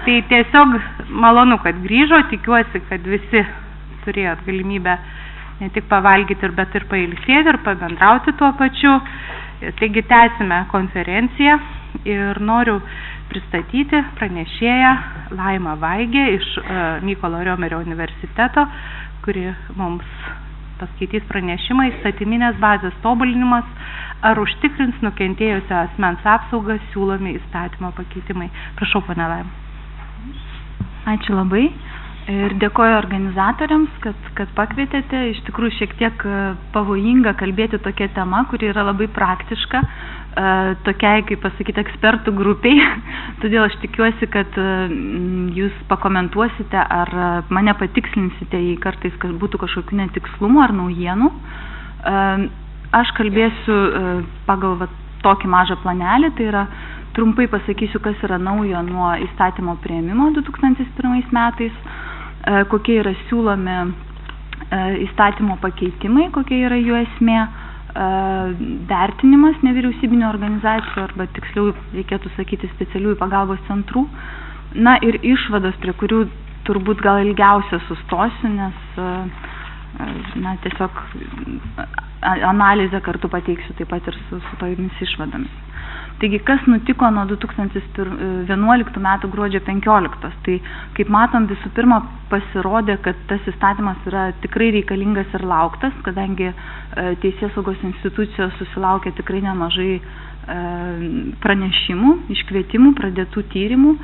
Tai tiesiog malonu, kad grįžo, tikiuosi, kad visi turėjot galimybę ne tik pavalgyti, bet ir pailsėti ir pabendrauti tuo pačiu. Taigi tęsime konferenciją ir noriu pristatyti pranešėją Laimą Vaigę iš Mykolo Riomerio universiteto, kuri mums paskaitys pranešimą įstatyminės bazės tobulinimas, ar užtikrins nukentėjusio asmens apsaugą siūlomi įstatymo pakeitimai. Prašau, ponia Laima. Ačiū labai ir dėkoju organizatoriams, kad pakvietėte. Iš tikrųjų šiek tiek pavojinga kalbėti tokia tema, kuri yra labai praktiška, tokiai, kaip pasakyti, ekspertų grupiai. Todėl aš tikiuosi, kad jūs pakomentuosite ar mane patikslinsite, jei kartais būtų kažkokių netikslumų ar naujienų. Aš kalbėsiu pagal tokį mažą planelį, tai yra trumpai pasakysiu, kas yra naujo nuo įstatymo priėmimo 2001 metais, kokie yra siūlomi įstatymo pakeitimai, kokia yra jų esmė, vertinimas nevyriausybinių organizacijų, arba tiksliau reikėtų sakyti specialiųjų pagalbos centrų, na ir išvados, prie kurių turbūt gal ilgiausia sustosiu, nes tiesiog analizę kartu pateiksiu taip pat ir su tomis išvadomis. Taigi, kas nutiko nuo 2011 metų gruodžio 15? Tai, kaip matom, visų pirma pasirodė, kad tas įstatymas yra tikrai reikalingas ir lauktas, kadangi teisėsaugos institucijos susilaukė tikrai nemažai pranešimų, iškvietimų, pradėtų tyrimų,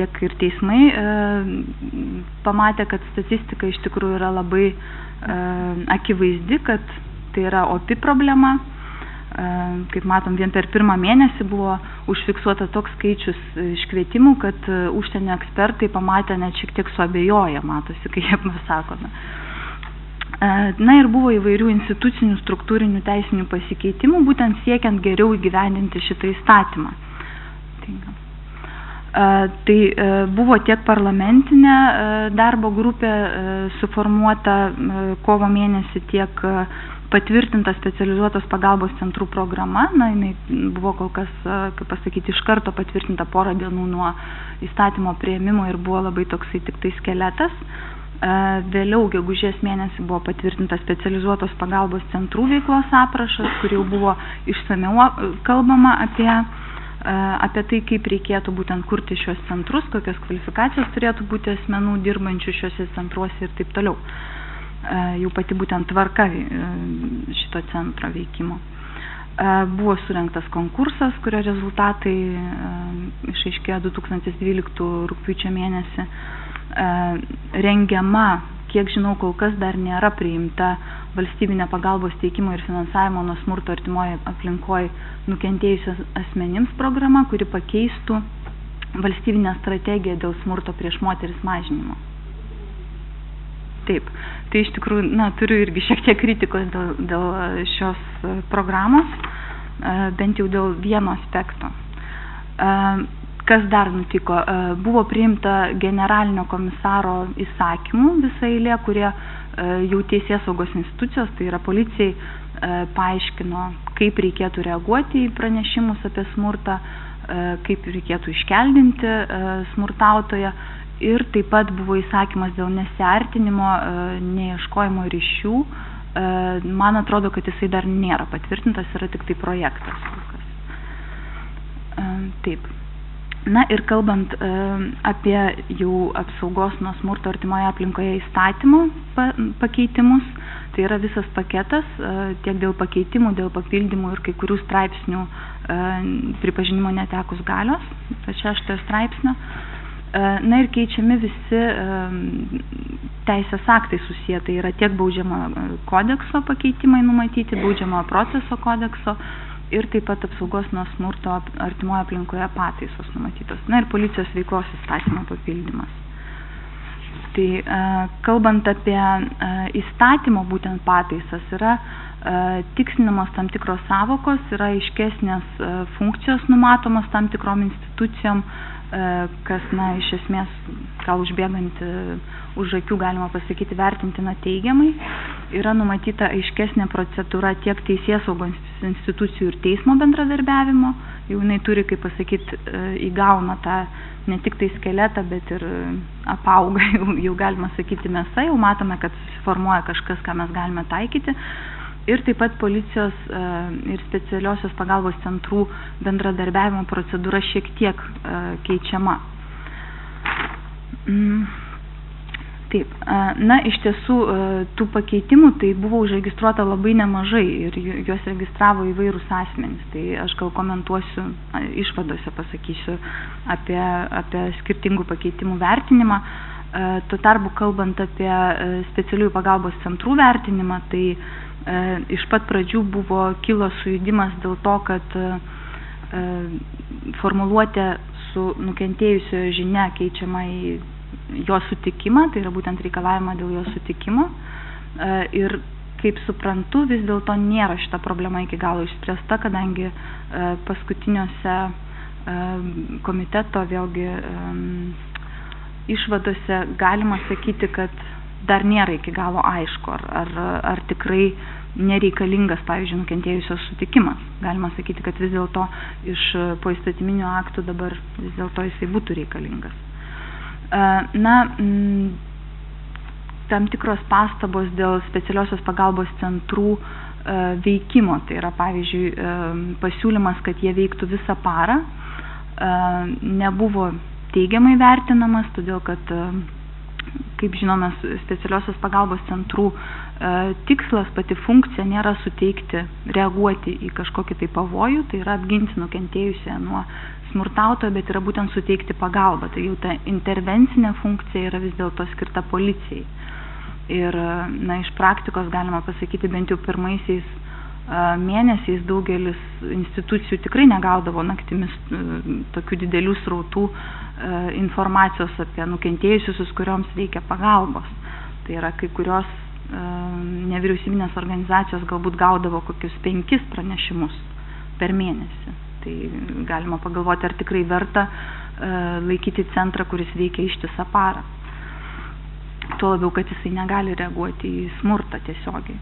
tiek ir teismai pamatė, kad statistika iš tikrųjų yra labai akivaizdi, kad tai yra opi problema. Kaip matom, vien per pirmą mėnesį buvo užfiksuota toks skaičius iškvietimų, kad užsienio ekspertai pamatė net šiek tiek suabejoja, matosi, kai jie pasakome. Na ir buvo įvairių institucinių, struktūrinių, teisinių pasikeitimų, būtent siekiant geriau įgyvendinti šitą įstatymą. Tai buvo tiek parlamentinė darbo grupė suformuota kovo mėnesį, tiek patvirtinta specializuotos pagalbos centrų programa. Na, jinai buvo kol kas, kaip pasakyti, iš karto patvirtinta porą dienų nuo įstatymo priėmimo ir buvo labai toksai tik tai skeletas. Vėliau, gegužės mėnesį, buvo patvirtinta specializuotos pagalbos centrų veiklos aprašas, kur jau buvo išsamiau kalbama apie tai, kaip reikėtų būtent kurti šios centrus, kokios kvalifikacijos turėtų būti asmenų dirbančių šiuose centruose ir taip toliau. Jau pati būtent tvarka šito centro veikimo. Buvo surengtas konkursas, kurio rezultatai išaiškėjo 2012 rugpjūčio mėnesį. Rengiama, kiek žinau, kol kas dar nėra priimta valstybinė pagalbos teikimo ir finansavimo nuo smurto artimoje aplinkoje nukentėjusios asmenims programa, kuri pakeistų valstybinę strategiją dėl smurto prieš moteris mažinimo. Taip, tai iš tikrųjų, turiu irgi šiek tiek kritikos dėl šios programos, bent jau dėl vieno aspekto. Kas dar nutiko? Buvo priimta generalinio komisaro įsakymų visa eilė, kurie jau teisėsaugos institucijos, tai yra policijai, paaiškino, kaip reikėtų reaguoti į pranešimus apie smurtą, kaip reikėtų iškeldinti smurtautoją. Ir taip pat buvo įsakymas dėl nesiartinimo, neieškojimo ryšių. Man atrodo, kad jisai dar nėra patvirtintas, yra tik tai projektas. Taip. Na ir kalbant apie jau apsaugos nuo smurto artimoje aplinkoje įstatymo pakeitimus, tai yra visas paketas, tiek dėl pakeitimų, dėl papildymų ir kai kurių straipsnių pripažinimo netekus galios, 6 straipsnio. Na ir keičiami visi teisės aktai susiję, tai yra tiek baudžiamo kodekso pakeitimai numatyti, baudžiamo proceso kodekso ir taip pat apsaugos nuo smurto artimoje aplinkoje pataisos numatytos. Na ir policijos veiklos įstatymo papildymas. Tai kalbant apie įstatymo būtent pataisas, yra tikslinamos tam tikros savokos, yra aiškesnės funkcijos numatomos tam tikrom institucijom, kas, iš esmės, gal užbėgant už akių galima pasakyti, vertintina teigiamai. yra numatyta aiškesnė procedūra tiek teisėsaugos institucijų ir teismo bendradarbiavimo, jau jinai turi, kaip pasakyti, įgauna tą ne tik tai skeletą, bet ir apauga, jau galima sakyti mėsa, jau matome, kad susiformuoja kažkas, ką mes galime taikyti. Ir taip pat policijos ir specialiosios pagalbos centrų bendradarbiavimo procedūra šiek tiek keičiama. Taip, na, iš tiesų tų pakeitimų tai buvo užregistruota labai nemažai ir juos registravo įvairūs asmenys. Tai aš gal komentuosiu, išvadose pasakysiu apie skirtingų pakeitimų vertinimą. Tuo tarpu, kalbant apie specialiųjų pagalbos centrų vertinimą, tai iš pat pradžių kilo sujudimas dėl to, kad formuluotė su nukentėjusiojo žinia keičiama į jo sutikimą, tai yra būtent reikalavimą dėl jo sutikimo. Ir kaip suprantu, vis dėlto nėra šita problema iki galo išspręsta, kadangi paskutiniuose komiteto vėlgi išvadose galima sakyti, kad dar nėra iki galo aišku, ar tikrai nereikalingas, pavyzdžiui, nukentėjusios sutikimas. Galima sakyti, kad vis dėlto iš poįstatyminių aktų dabar vis dėlto jisai būtų reikalingas. Na, tam tikros pastabos dėl specialiosios pagalbos centrų veikimo, tai yra, pavyzdžiui, pasiūlymas, kad jie veiktų visą parą, nebuvo teigiamai vertinamas, todėl kad, kaip žinome, specialiosios pagalbos centrų tikslas, pati funkcija nėra suteikti, reaguoti į kažkokį tai pavojų, tai yra apginti nukentėjusią nuo smurtautojo, bet yra būtent suteikti pagalbą. Tai jau ta intervencinė funkcija yra vis dėlto skirta policijai. Ir, na, iš praktikos galima pasakyti, bent jau pirmaisiais mėnesiais daugelis institucijų tikrai negaudavo naktimis tokių didelių srautų informacijos apie nukentėjusius, kurioms reikia pagalbos. Tai yra, kai kurios nevyriausybinės organizacijos galbūt gaudavo kokius 5 pranešimus per mėnesį. Tai galima pagalvoti, ar tikrai verta laikyti centrą, kuris veikia ištisą parą. Tuo labiau, kad jisai negali reaguoti į smurtą tiesiogiai.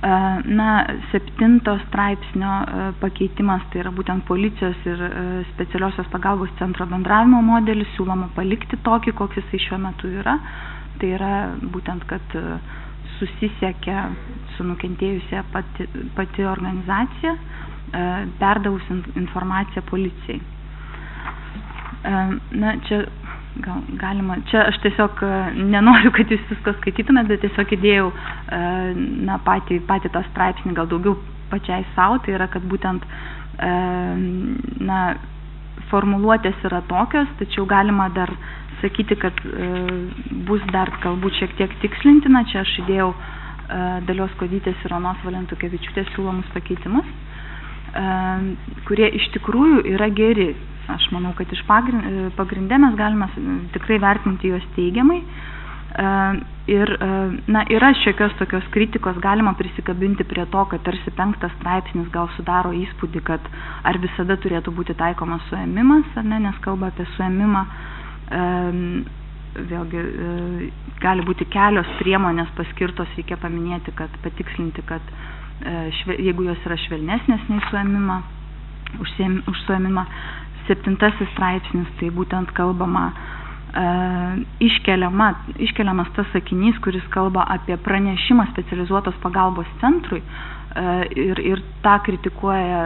Na, 7 straipsnio pakeitimas, tai yra būtent policijos ir specialiosios pagalbos centro bendravimo modelis, siūloma palikti tokį, koks jisai šiuo metu yra. Tai yra būtent, kad susisiekia su nukentėjusia pati organizacija, perdavus informaciją policijai. Na, čia galima, čia aš tiesiog nenoriu, kad jūs viską skaitytumėt, bet tiesiog įdėjau na, patį tą straipsnį, gal daugiau pačiai savo, tai yra, kad būtent na, formuluotės yra tokios, tačiau galima dar sakyti, kad bus dar galbūt šiek tiek tikslintina. Čia aš įdėjau Dalios Kuodytės ir Onos Valentukevičiūtės siūlomus pakeitimus, kurie iš tikrųjų yra geri. Aš manau, kad iš pagrinde mes galime tikrai vertinti juos teigiamai. Ir na, yra šiokios tokios kritikos, galima prisikabinti prie to, kad tarsi 5 straipsnis gal sudaro įspūdį, kad ar visada turėtų būti taikomas suėmimas, ar ne, nes kalba apie suėmimą. Vėlgi gali būti kelios priemonės paskirtos, reikia paminėti, kad patikslinti, kad jeigu jos yra švelnesnės nei suėmimą, už suėmimą. 7 straipsnis, tai būtent kalbama, iškeliamas tas sakinys, kuris kalba apie pranešimą specializuotos pagalbos centrui, ir tą kritikuoja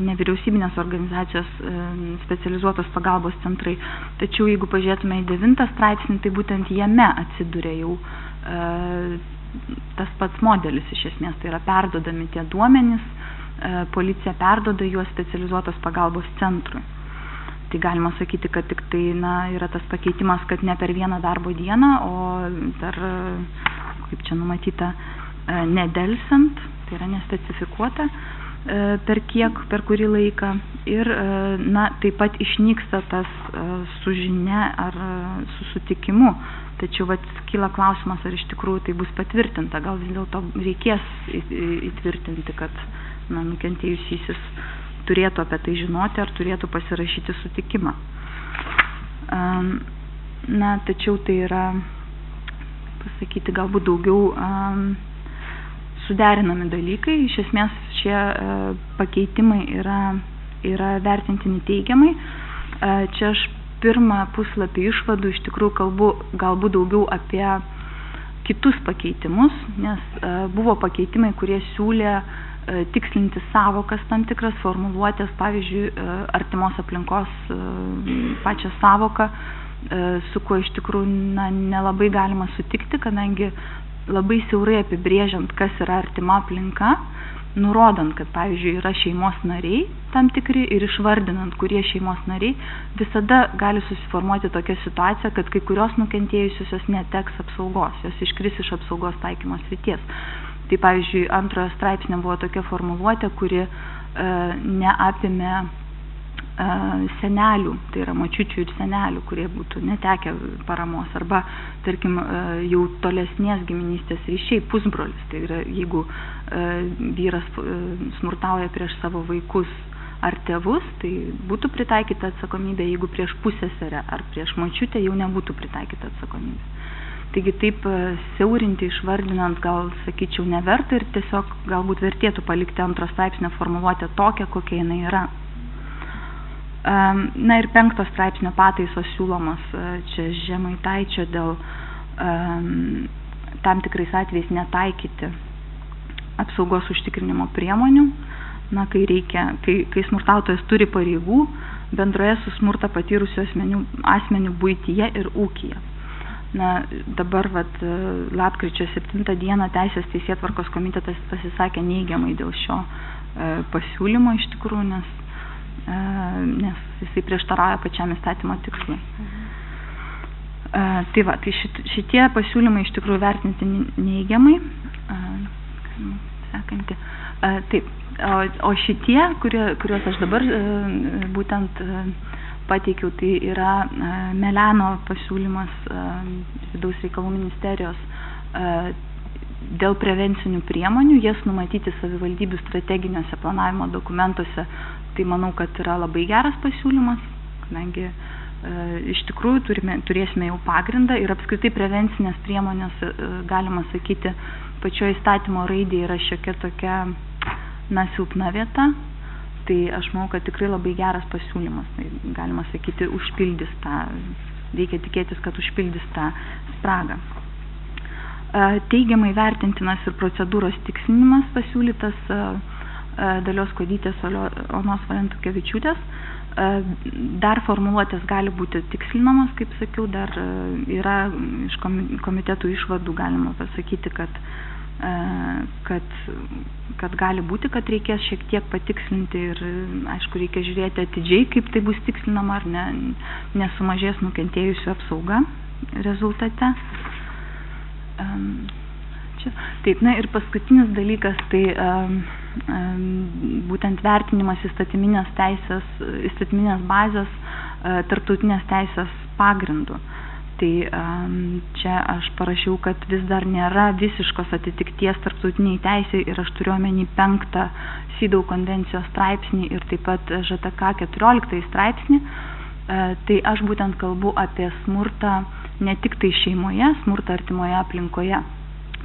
nevyriausybinės organizacijos specializuotos pagalbos centrai. Tačiau jeigu pažiūrėtume į 9 straipsnį, tai būtent jame atsiduria jau tas pats modelis iš esmės, tai yra perduodami tie duomenys, policija perduoda juos specializuotos pagalbos centrui. Tai galima sakyti, kad tik tai yra tas pakeitimas, kad ne per vieną darbo dieną, o per, kaip čia numatyta, nedelsiant, tai yra nespecifikuota, per kurį laiką. Ir taip pat išnyksta tas su žinia ar su sutikimu. Tačiau kyla klausimas, ar iš tikrųjų tai bus patvirtinta. Gal vis dėlto reikės įtvirtinti, kad nukentėjusysis turėtų apie tai žinoti, ar turėtų pasirašyti sutikimą. Tačiau tai yra, pasakyti, galbūt daugiau suderinami dalykai. Iš esmės šie pakeitimai yra vertintini teigiamai. Čia aš pirmą puslapį išvadų iš tikrųjų kalbu galbūt daugiau apie kitus pakeitimus, nes buvo pakeitimai, kurie siūlė tikslinti savokas tam tikras formuluotės, pavyzdžiui, artimos aplinkos pačią savoką, su kuo iš tikrųjų nelabai galima sutikti, kadangi labai siaurai apibrėžiant, kas yra artima aplinka, nurodant, kad, pavyzdžiui, yra šeimos nariai tam tikri ir išvardinant, kurie šeimos nariai, visada gali susiformuoti tokia situacija, kad kai kurios nukentėjusios neteks apsaugos, jos iškris iš apsaugos taikymo srities. Tai, pavyzdžiui, 2 straipsnio buvo tokia formuluotė, kuri neapėmė senelių, tai yra močiučių ir senelių, kurie būtų netekę paramos, arba, tarkim, jau tolesnės giminystės ryšiai, pusbrolis, tai yra, jeigu vyras smurtauja prieš savo vaikus ar tėvus, tai būtų pritaikyta atsakomybė, jeigu prieš pusseserę ar prieš močiutę jau nebūtų pritaikyta atsakomybė. Taigi taip siaurinti, išvardinant, gal, sakyčiau, neverta ir tiesiog galbūt vertėtų palikti 2 straipsnio formuluotę tokią, kokia jinai yra. Na ir 5 straipsnio pataisos siūlomos čia Žemaitaičio dėl tam tikrais atvejais netaikyti apsaugos užtikrinimo priemonių, na, kai smurtautojas turi pareigų bendroje su smurtą patyrusių asmenių buityje ir ūkyje. Na, dabar lapkričio 7 dieną Teisės teisėtvarkos komitetas pasisakė neigiamai dėl šio pasiūlymo iš tikrųjų, nes jisai prieštarauja pačiam įstatymo tikslui. Tai šitie pasiūlymai iš tikrųjų vertinti neigiamai. Sekanti. Taip, o šitie, kuriuos aš dabar būtent pateikiau, tai yra Meleno pasiūlymas Vidaus reikalų ministerijos dėl prevencinių priemonių, jas numatyti savivaldybių strateginiuose planavimo dokumentuose, tai manau, kad yra labai geras pasiūlymas, kadangi iš tikrųjų turėsime jau pagrindą ir apskritai prevencinės priemonės, galima sakyti, pačioje įstatymo raidėje yra šiokia tokia silpna vieta. Tai aš manau, kad tikrai labai geras pasiūlymas, tai galima sakyti, užpildys reikia tikėtis, kad užpildys tą spragą. Teigiamai vertintinas ir procedūros tikslinimas pasiūlytas Dalios Kuodytės, Onos Valentukevičiūtės. Dar formuluotės gali būti tikslinamos, kaip sakiau, dar yra iš komitetų išvadų galima pasakyti, kad gali būti, kad reikės šiek tiek patikslinti ir, aišku, reikia žiūrėti atidžiai, kaip tai bus tikslinama, ar nesumažės nukentėjusių apsauga rezultate. Taip, na ir paskutinis dalykas, tai būtent vertinimas įstatyminės bazės tarptautinės teisės pagrindų. Tai čia aš parašiau, kad vis dar nėra visiškos atitikties tarptautiniai teisei ir aš turiu omeny 5 CEDAW konvencijos straipsnį ir taip pat ŽTK 14 straipsnį. Tai aš būtent kalbu apie smurtą ne tik tai šeimoje, smurtą artimoje aplinkoje.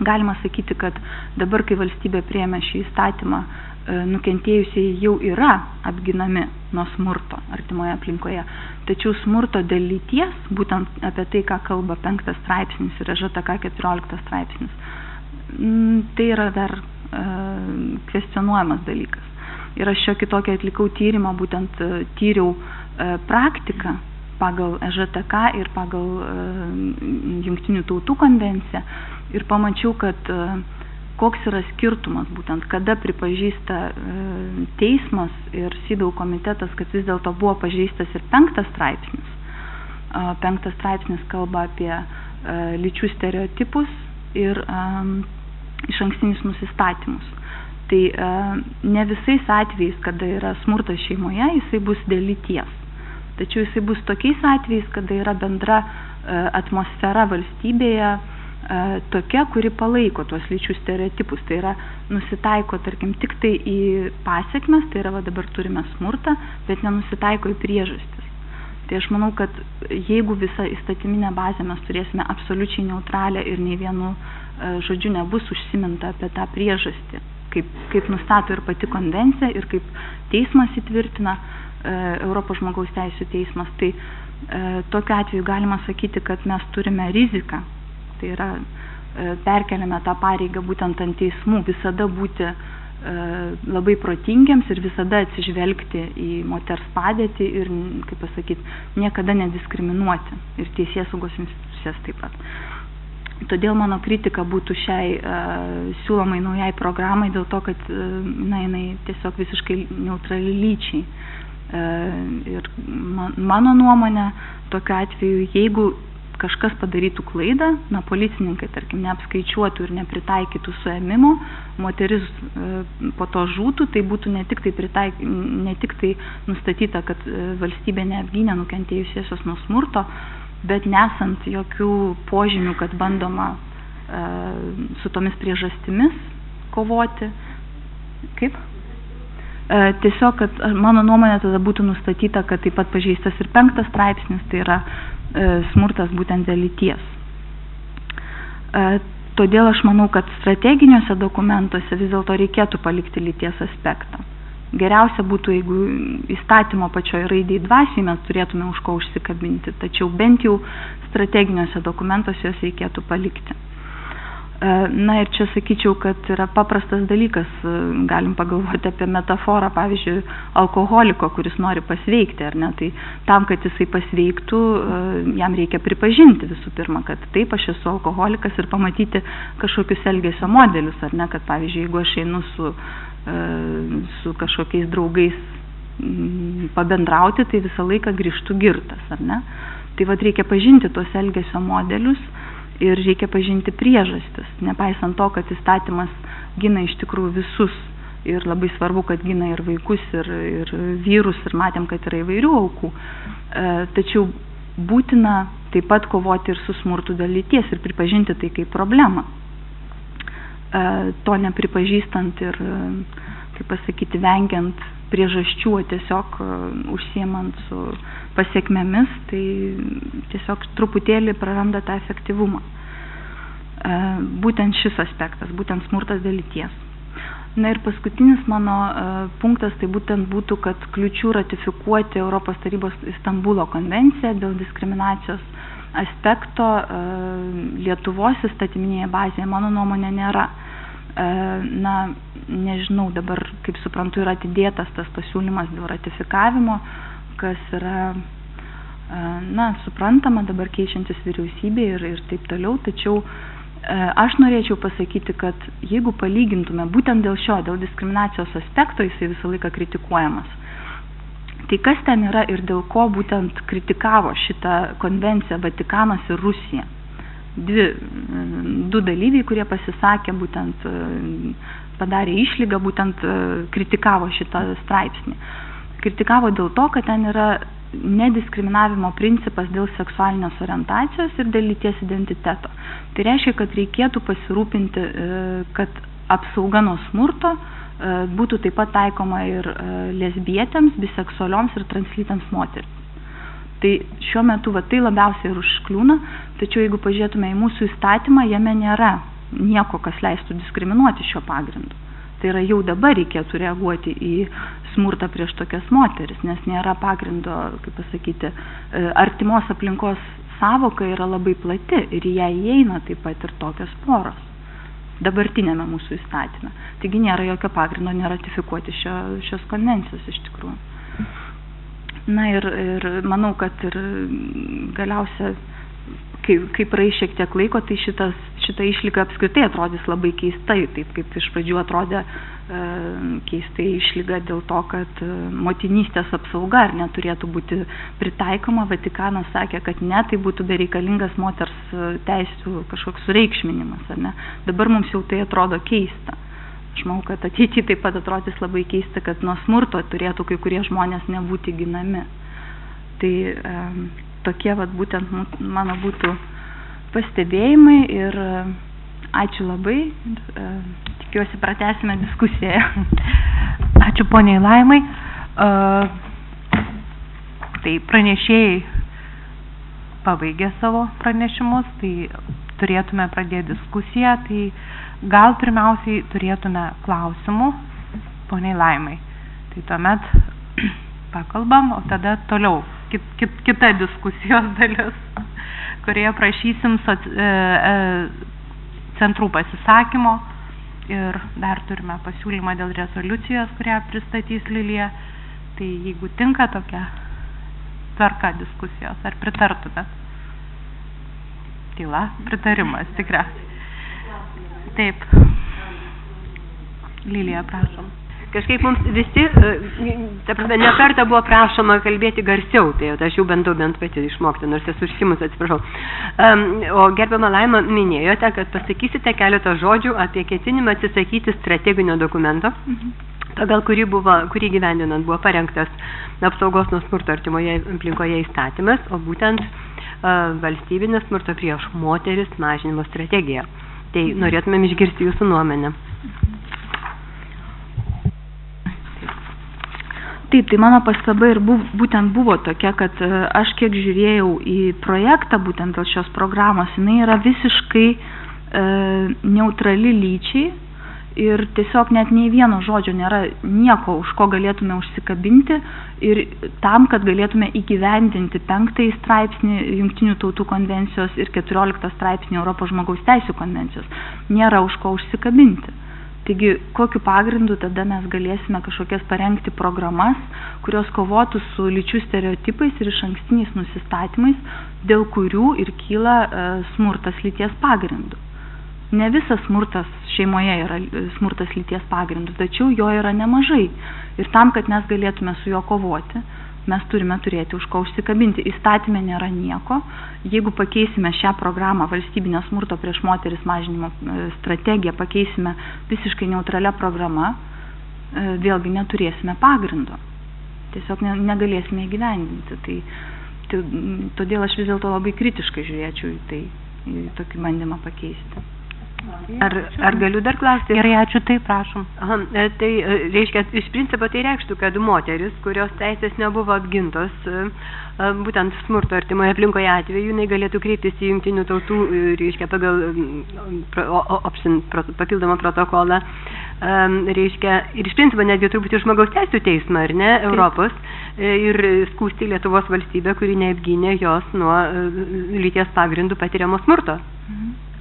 Galima sakyti, kad dabar, kai valstybė priėmė šį įstatymą, nukentėjusiai jau yra apginami nuo smurto artimoje aplinkoje. Tačiau smurto dėl lyties, būtent apie tai, ką kalba 5 straipsnis ir ŽTK 14 straipsnis, tai yra dar kvestionuojamas dalykas. Ir aš šiokį tokį atlikau tyrimą, būtent tyriau praktiką pagal ŽTK ir pagal Jungtinių tautų konvenciją ir pamačiau, kad koks yra skirtumas, būtent kada pripažįsta teismas ir CEDAW komitetas, kad vis dėlto buvo pažeistas ir 5 straipsnis. 5 straipsnis kalba apie lyčių stereotipus ir išankstinius nusistatymus. Tai ne visais atvejais, kada yra smurtas šeimoje, jisai bus dėl lyties. Tačiau jisai bus tokiais atvejais, kada yra bendra atmosfera valstybėje, tokia, kuri palaiko tuos lyčių stereotipus, tai yra nusitaiko, tarkim, tik tai į pasekmes, tai yra dabar turime smurtą, bet nenusitaiko į priežastis. Tai aš manau, kad jeigu visą įstatyminę bazę mes turėsime absoliučiai neutralią ir nei vienu žodžiu nebus užsiminta apie tą priežastį, kaip nustato ir pati konvencija ir kaip teismas įtvirtina, Europos žmogaus teisių teismas, tai tokiu atveju galima sakyti, kad mes turime riziką, tai yra perkeliame tą pareigą būtent ant teismų, visada būti labai protingiams ir visada atsižvelgti į moters padėtį ir, kaip pasakyti, niekada nediskriminuoti ir teisėsaugos institucijas taip pat. Todėl mano kritika būtų šiai siūlomai naujai programai dėl to, kad jinai tiesiog visiškai neutrali lyčiai. Ir mano nuomonė, tokiu atveju, jeigu kažkas padarytų klaidą, policininkai, tarkim, neapskaičiuotų ir nepritaikytų suėmimo, moteris po to žūtų, tai būtų ne tik tai nustatyta, kad valstybė neapgynė nukentėjusiosios nuo smurto, bet nesant jokių požymių, kad bandoma su tomis priežastimis kovoti. Kaip? Tiesiog, kad mano nuomonė tada būtų nustatyta, kad taip pat pažeistas ir 5 straipsnis, tai yra smurtas būtent dėl lyties. Todėl aš manau, kad strateginiuose dokumentuose vis dėlto reikėtų palikti lyties aspektą. Geriausia būtų, jeigu įstatymo pačioje raidėje dvasiai mes turėtume už ko užsikabinti, tačiau bent jau strateginiuose dokumentuose juos reikėtų palikti. Na ir čia sakyčiau, kad yra paprastas dalykas, galim pagalvoti apie metaforą, pavyzdžiui, alkoholiko, kuris nori pasveikti, ar ne, tai tam, kad jisai pasveiktų, jam reikia pripažinti visų pirma, kad taip, aš esu alkoholikas ir pamatyti kažkokius elgesio modelius, ar ne, kad pavyzdžiui, jeigu aš einu su kažkokiais draugais pabendrauti, tai visą laiką grįžtu girtas, ar ne, tai vat reikia pažinti tuos elgesio modelius, ir reikia pažinti priežastis, nepaisant to, kad įstatymas gina iš tikrųjų visus ir labai svarbu, kad gina ir vaikus, ir vyrus, ir matėm, kad yra įvairių aukų. Tačiau būtina taip pat kovoti ir su smurtu dėl lyties ir pripažinti tai kaip problemą. To nepripažįstant ir, kaip pasakyti, vengiant priežasčių, tiesiog užsiemant su pasiekmėmis, tai tiesiog truputėlį praranda tą efektyvumą. Būtent šis aspektas, būtent smurtas dėl lyties. Na ir paskutinis mano punktas, tai būtent būtų, kad kliučių ratifikuoti Europos tarybos Istanbulo konvenciją dėl diskriminacijos aspekto Lietuvos įstatyminėje bazėje, mano nuomonė, nėra. Na, nežinau, dabar, kaip suprantu, yra atidėtas tas pasiūlymas dėl ratifikavimo, kas yra, suprantama dabar keičiantis vyriausybė ir taip toliau, tačiau aš norėčiau pasakyti, kad jeigu palygintume būtent dėl diskriminacijos aspekto, jisai visą laiką kritikuojamas. Tai kas ten yra ir dėl ko būtent kritikavo šitą konvenciją Vatikanas ir Rusija? Du dalyviai, kurie pasisakė, būtent padarė išlygą, būtent kritikavo šitą straipsnį. Kritikavo dėl to, kad ten yra nediskriminavimo principas dėl seksualinės orientacijos ir dėl lyties identiteto. Tai reiškia, kad reikėtų pasirūpinti, kad apsauga nuo smurto būtų taip pat taikoma ir lesbietėms, biseksualioms ir translytėms moterims. Tai šiuo metu tai labiausiai ir užkliūna, tačiau jeigu pažiūrėtume į mūsų įstatymą, jame nėra nieko, kas leistų diskriminuoti šio pagrindu. Tai yra jau dabar reikėtų reaguoti į smurtą prieš tokias moteris, nes nėra pagrindo, kaip pasakyti, artimos aplinkos savoka yra labai plati ir į ją įeina taip pat ir tokios poros dabartinėme mūsų įstatyme. Taigi nėra jokio pagrindo neratifikuoti šios konvencijos iš tikrųjų. Na ir manau, kad ir galiausia, kai praeis šiek tiek laiko, tai šita išlyga apskritai atrodys labai keistai, taip kaip iš pradžių atrodė keistai išlyga dėl to, kad motinystės apsauga ar neturėtų būti pritaikoma. Vatikanas sakė, kad ne, tai būtų bereikalingas moters teisių kažkoks sureikšminimas, ar ne. Dabar mums jau tai atrodo keista. Aš manau, kad ateityje taip pat atrodys labai keista, kad nuo smurto turėtų kai kurie žmonės nebūti ginami. Tai tokie būtent mano būtų pastebėjimai ir ačiū labai. Tikiuosi pratęsime diskusiją. Ačiū poniai Laimai. Tai pranešėjai pabaigė savo pranešimus, tai turėtume pradėti diskusiją, tai gal pirmiausiai turėtume klausimų poniai Laimai. Tai tuomet pakalbam, o tada toliau kita diskusijos dalis, kurioje prašysim centrų pasisakymo ir dar turime pasiūlymą dėl rezoliucijos, kurią pristatys Lilija. Tai jeigu tinka tokia tvarka diskusijos, ar pritartumėt? Tyla, pritarimas, tikriausiai. Taip. Lilija, prašom. Kažkaip mums visi, ne kartą buvo prašoma kalbėti garsiau, tai aš jau bandau bent pati išmokti, nors esu užkimus, atsiprašau. O gerbiama Laima, minėjote, kad pasakysite keletą žodžių apie ketinimą atsisakyti strateginio dokumento, pagal kurį gyvendinant buvo parengtas apsaugos nuo smurto artimoje aplinkoje įstatymas, o būtent valstybinė smurto prieš moteris mažinimo strategija. Tai norėtumėm išgirsti jūsų nuomonę. Taip, tai mano pastaba ir būtent buvo tokia, kad aš kiek žiūrėjau į projektą būtent dėl šios programos, jinai yra visiškai neutrali lyčiai ir tiesiog net nei vieno žodžio nėra nieko, už ko galėtume užsikabinti ir tam, kad galėtume įgyvendinti 5 straipsnį Jungtinių tautų konvencijos ir 14 straipsnį Europos žmogaus teisių konvencijos. Nėra už ko užsikabinti. Taigi, kokiu pagrindu tada mes galėsime kažkokias parengti programas, kurios kovotų su lyčių stereotipais ir išankstiniais nusistatymais, dėl kurių ir kyla smurtas lyties pagrindu. Ne visas smurtas šeimoje yra smurtas lyties pagrindu, tačiau jo yra nemažai. Ir tam, kad mes galėtume su juo kovoti, mes turime turėti už ko užsikabinti. Įstatyme nėra nieko. Jeigu pakeisime šią programą valstybinio smurto prieš moteris mažinimo strategiją, pakeisime visiškai neutralia programa, vėlgi neturėsime pagrindo. Tiesiog negalėsime įgyvendinti. Todėl aš vis dėlto labai kritiškai žiūrėčiau į tai, į tokį bandymą pakeisti. Ar galiu dar klausti? Gerai, ačiū, tai prašom. Tai reiškia, iš principo tai reikštų, kad moteris, kurios teisės nebuvo apgintos, būtent smurto artimoje aplinkoje atveju, jinai galėtų kreiptis į Jungtinių tautų, reiškia, pagal papildomą protokolą, reiškia, ir iš principo netgi turbūt žmogaus teisių teismą, ar ne, Europos, ir skųsti Lietuvos valstybę, kuri neapgynė jos nuo lyties pagrindų patiriamo smurto.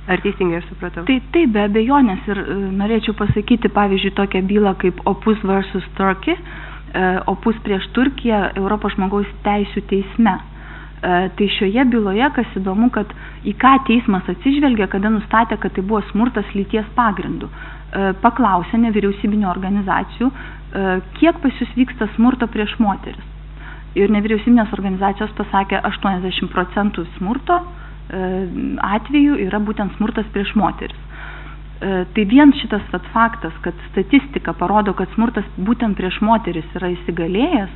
Ar teisingai aš supratau? Tai be abejonės ir norėčiau pasakyti, pavyzdžiui, tokią bylą kaip Opus versus Turkey, Opus prieš Turkiją Europos žmogaus teisių teisme. Tai šioje byloje, kas įdomu, kad į ką teismas atsižvelgia, kada nustatė, kad tai buvo smurtas lyties pagrindų. Paklausė nevyriausybinių organizacijų, kiek pas jūs vyksta smurto prieš moteris. Ir nevyriausybinės organizacijos pasakė 80% smurto atveju yra būtent smurtas prieš moteris. Tai vien šitas faktas, kad statistika parodo, kad smurtas būtent prieš moteris yra įsigalėjęs,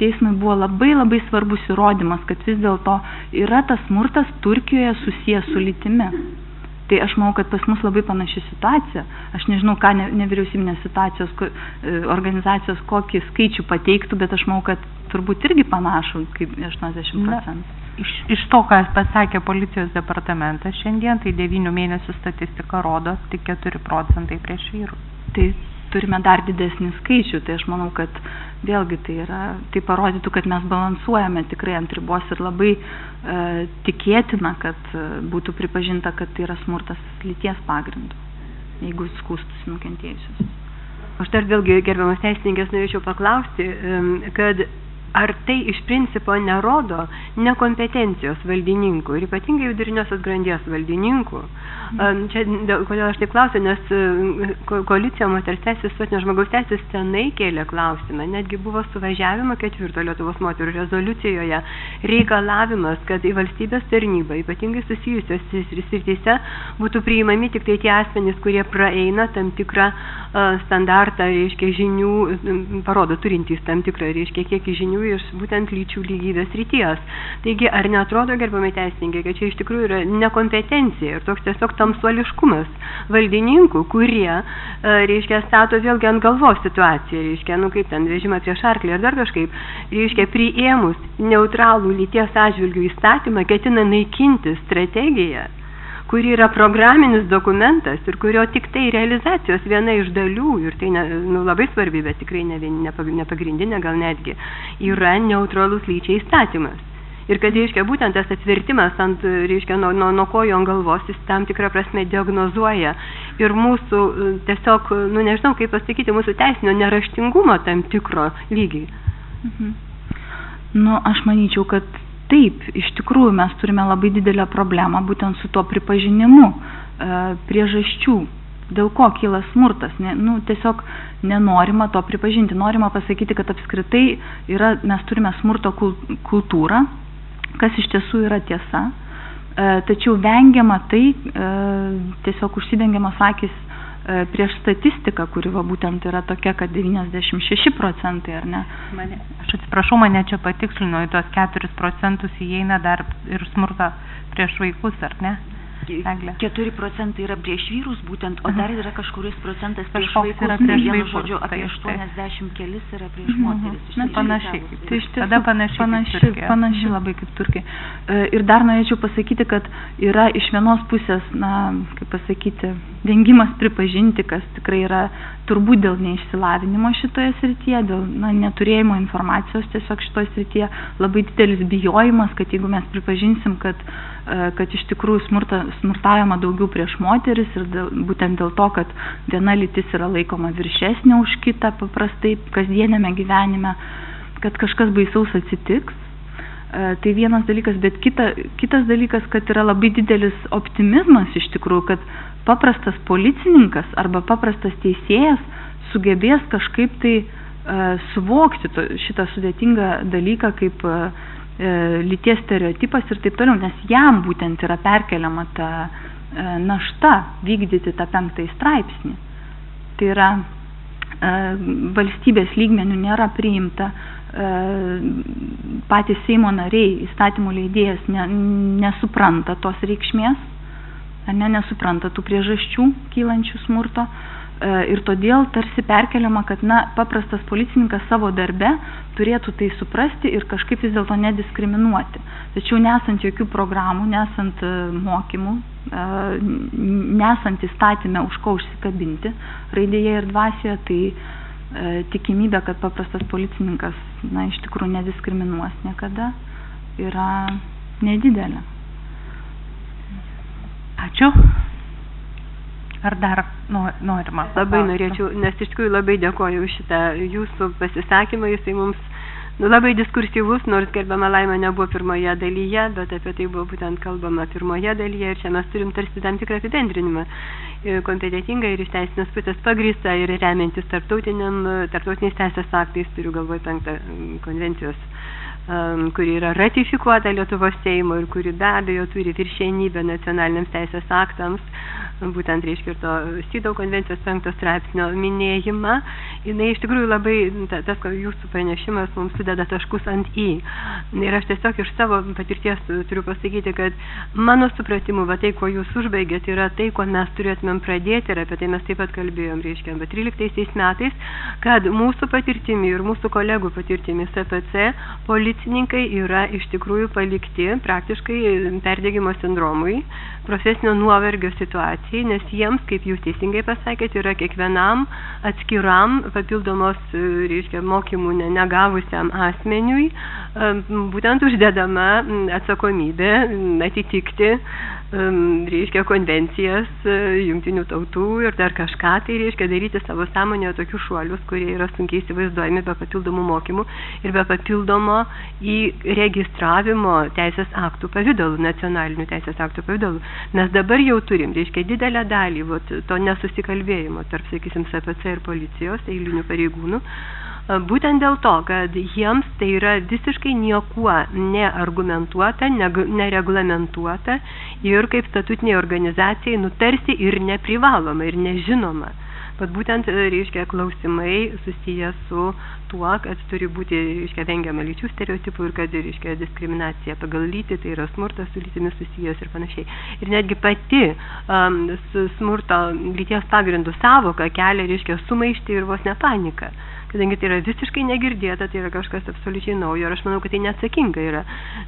teismui buvo labai labai svarbus įrodymas, kad vis dėlto yra tas smurtas Turkijoje susijęs su lytimi. Tai aš manau, kad pas mus labai panaši situacija. Aš nežinau, ką nevyriausybinės situacijos organizacijos kokį skaičių pateiktų, bet aš manau, kad turbūt irgi panašu kaip 80%. Iš to, ką pasakė policijos departamentas šiandien, tai 9 mėnesių statistika rodo tik 4% prieš vyrų. Tai turime dar didesnį skaičių, tai aš manau, kad vėlgi tai parodytų, kad mes balansuojame tikrai ant ribos ir labai tikėtina, kad būtų pripažinta, kad tai yra smurtas lyties pagrindu, jeigu skųstųsi nukentėjusius. Aš dar vėlgi, gerbiamas teisininkės, norėčiau paklausti, kad ar tai iš principo nerodo nekompetencijos valdininkų ir ypatingai viduriniosios grandies valdininkų? Čia, kodėl aš taip klausiu, nes koalicija moters teisės visuotinės žmogaus teisės senai kėlė klausimą, netgi buvo suvažiavimo 4 Lietuvos moterų rezoliucijoje reikalavimas, kad į valstybės tarnybą, ypatingai susijusios srityse, būtų priimami tik tai tie asmenys, kurie praeina tam tikrą standartą, reiškia žinių, parodo turintys tam tikrą, reiškia kiekį žinių žmonių iš būtent lyčių lygybės srities. Taigi, ar neatrodo, gerbiamai teisininkai, kad čia iš tikrųjų yra nekompetencija ir toks tiesiog tamsuoliškumas valdininkų, kurie, reiškia, stato vėlgi ant galvos situaciją, reiškia, kaip ten vežimą prieš arklį ar dar kažkaip, reiškia, priėmus neutralų lyties atžvilgių įstatymą, ketina naikinti strategiją, kuri yra programinis dokumentas ir kurio tik tai realizacijos viena iš dalių, ir tai labai svarbi, bet tikrai ne pagrindinė, gal netgi, yra neutralus lyčiai įstatymas. Ir kad, reiškia, būtent tas atvertimas ant, reiškia, nuo kojo ant galvos, jis tam tikrą prasme diagnozuoja ir mūsų tiesiog, nežinau kaip pasakyti, mūsų teisinio neraštingumo tam tikro lygį. Aš manyčiau, kad taip, iš tikrųjų mes turime labai didelę problemą būtent su tuo pripažinimu priežasčių, dėl ko kyla smurtas. Tiesiog nenorima to pripažinti. Norima pasakyti, kad apskritai mes turime smurto kultūrą, kas iš tiesų yra tiesa, tačiau vengiama tai, tiesiog užsidengiamos akis prieš statistiką, kuri būtent yra tokia, kad 96%, ar ne? Aš atsiprašau, mane čia patikslino, į tos 4% įeina dar ir smurtą prieš vaikus, ar ne? 4% yra prieš vyrus būtent, o dar yra kažkuris procentas prieš vaikus, vienu žodžiu, apie 80 kelis yra prieš moteris. Panašiai. Tai iš tiesų panašiai labai kaip Turkai. Ir dar norėčiau pasakyti, kad yra iš vienos pusės, kaip pasakyti, vengimas pripažinti, kas tikrai yra turbūt dėl neišsilavinimo šitoje srityje, dėl neturėjimo informacijos tiesiog šitoje srityje, labai didelis bijojimas, kad jeigu mes pripažinsim, kad iš tikrųjų smurtaujama daugiau prieš moteris ir būtent dėl to, kad viena lytis yra laikoma viršesnė už kitą paprastai kasdienėme gyvenime, kad kažkas baisaus atsitiks. Tai vienas dalykas, bet kitas dalykas, kad yra labai didelis optimizmas iš tikrųjų, kad paprastas policininkas arba paprastas teisėjas sugebės kažkaip tai suvokti šitą sudėtingą dalyką kaip lyties stereotipas ir taip toliau, nes jam būtent yra perkeliama ta našta vykdyti tą 5 straipsnį. Tai yra valstybės lygmenių nėra priimta, patys Seimo nariai, įstatymų leidėjas nesupranta tos reikšmės, nesupranta tų priežasčių kylančių smurto ir todėl tarsi perkeliama, kad paprastas policininkas savo darbe turėtų tai suprasti ir kažkaip vis dėlto nediskriminuoti. Tačiau nesant jokių programų, nesant mokymų, nesant įstatyme už ko užsikabinti raidėje ir dvasioje, tai tikimybė, kad paprastas policininkas iš tikrųjų nediskriminuos niekada, yra nedidelė. Ačiū. Ar dar norima? Labai norėčiau, nes iš tikrųjų labai dėkoju už šitą jūsų pasisakymą, jisai mums labai diskursyvus, nors gerbiama Laima nebuvo pirmoje dalyje, bet apie tai buvo būtent kalbama pirmoje dalyje ir čia mes turim tarsi tam tikrą apibendrinimą kompetentingą ir iš teisinės pusės pagrįstą ir remiantis tarptautiniais teisės aktais, turiu galvoje 5 konvencijos, kuri yra ratifikuota Lietuvos Seimo ir kuri be abejo turi viršenybę nacionaliniams teisės aktams, būtent reiškia ir to SIDO konvencijos 5 straipsnio minėjimą. Jinai iš tikrųjų labai, tas jūsų pranešimas mums sudeda taškus ant į. Ir aš tiesiog iš savo patirties turiu pasakyti, kad mano supratimu, tai, kuo jūs užbaigėt, yra tai, ko mes turėtumėm pradėti, ir apie tai mes taip pat kalbėjom, reiškia, 13 metais, kad mūsų patirtimi ir mūsų kolegų patirtimi SPC policininkai yra iš tikrųjų palikti praktiškai perdegimo sindromui, profesinio nuovargio situacijai, nes jiems, kaip jūs teisingai pasakėte, yra kiekvienam atskiram papildomos, reiškia, mokymų negavusiam asmeniui, būtent uždedama atsakomybė atitikti, reiškia, konvencijas jungtinių tautų ir dar kažką, tai reiškia daryti savo sąmonėje tokius šuolius, kurie yra sunkiai įsivaizduojami be papildomų mokymų ir be papildomo įregistravimo teisės aktų pavidalų, nacionalinių teisės aktų pavidalų. Mes dabar jau turim, reiškia, didelę dalį to nesusikalbėjimo tarp, sakysim, SPC ir policijos, eilinių pareigūnų, būtent dėl to, kad jiems tai yra visiškai niekuo neargumentuota, nereglamentuota ir kaip statutiniai organizacijai nutarsi ir neprivaloma ir nežinoma. Bet būtent, reiškia, klausimai susiję su tuo, kad turi būti, reiškia, vengiama lyčių stereotipų ir kad, reiškia, diskriminacija pagal lytį, tai yra smurtas su lytimis susijęs ir panašiai. Ir netgi pati smurto lyties pagrindų sąvoka kelia, reiškia, sumaištį ir vos ne paniką. Kadangi tai yra visiškai negirdėta, tai yra kažkas absoliučiai naujo ir aš manau, kad tai neatsakinga yra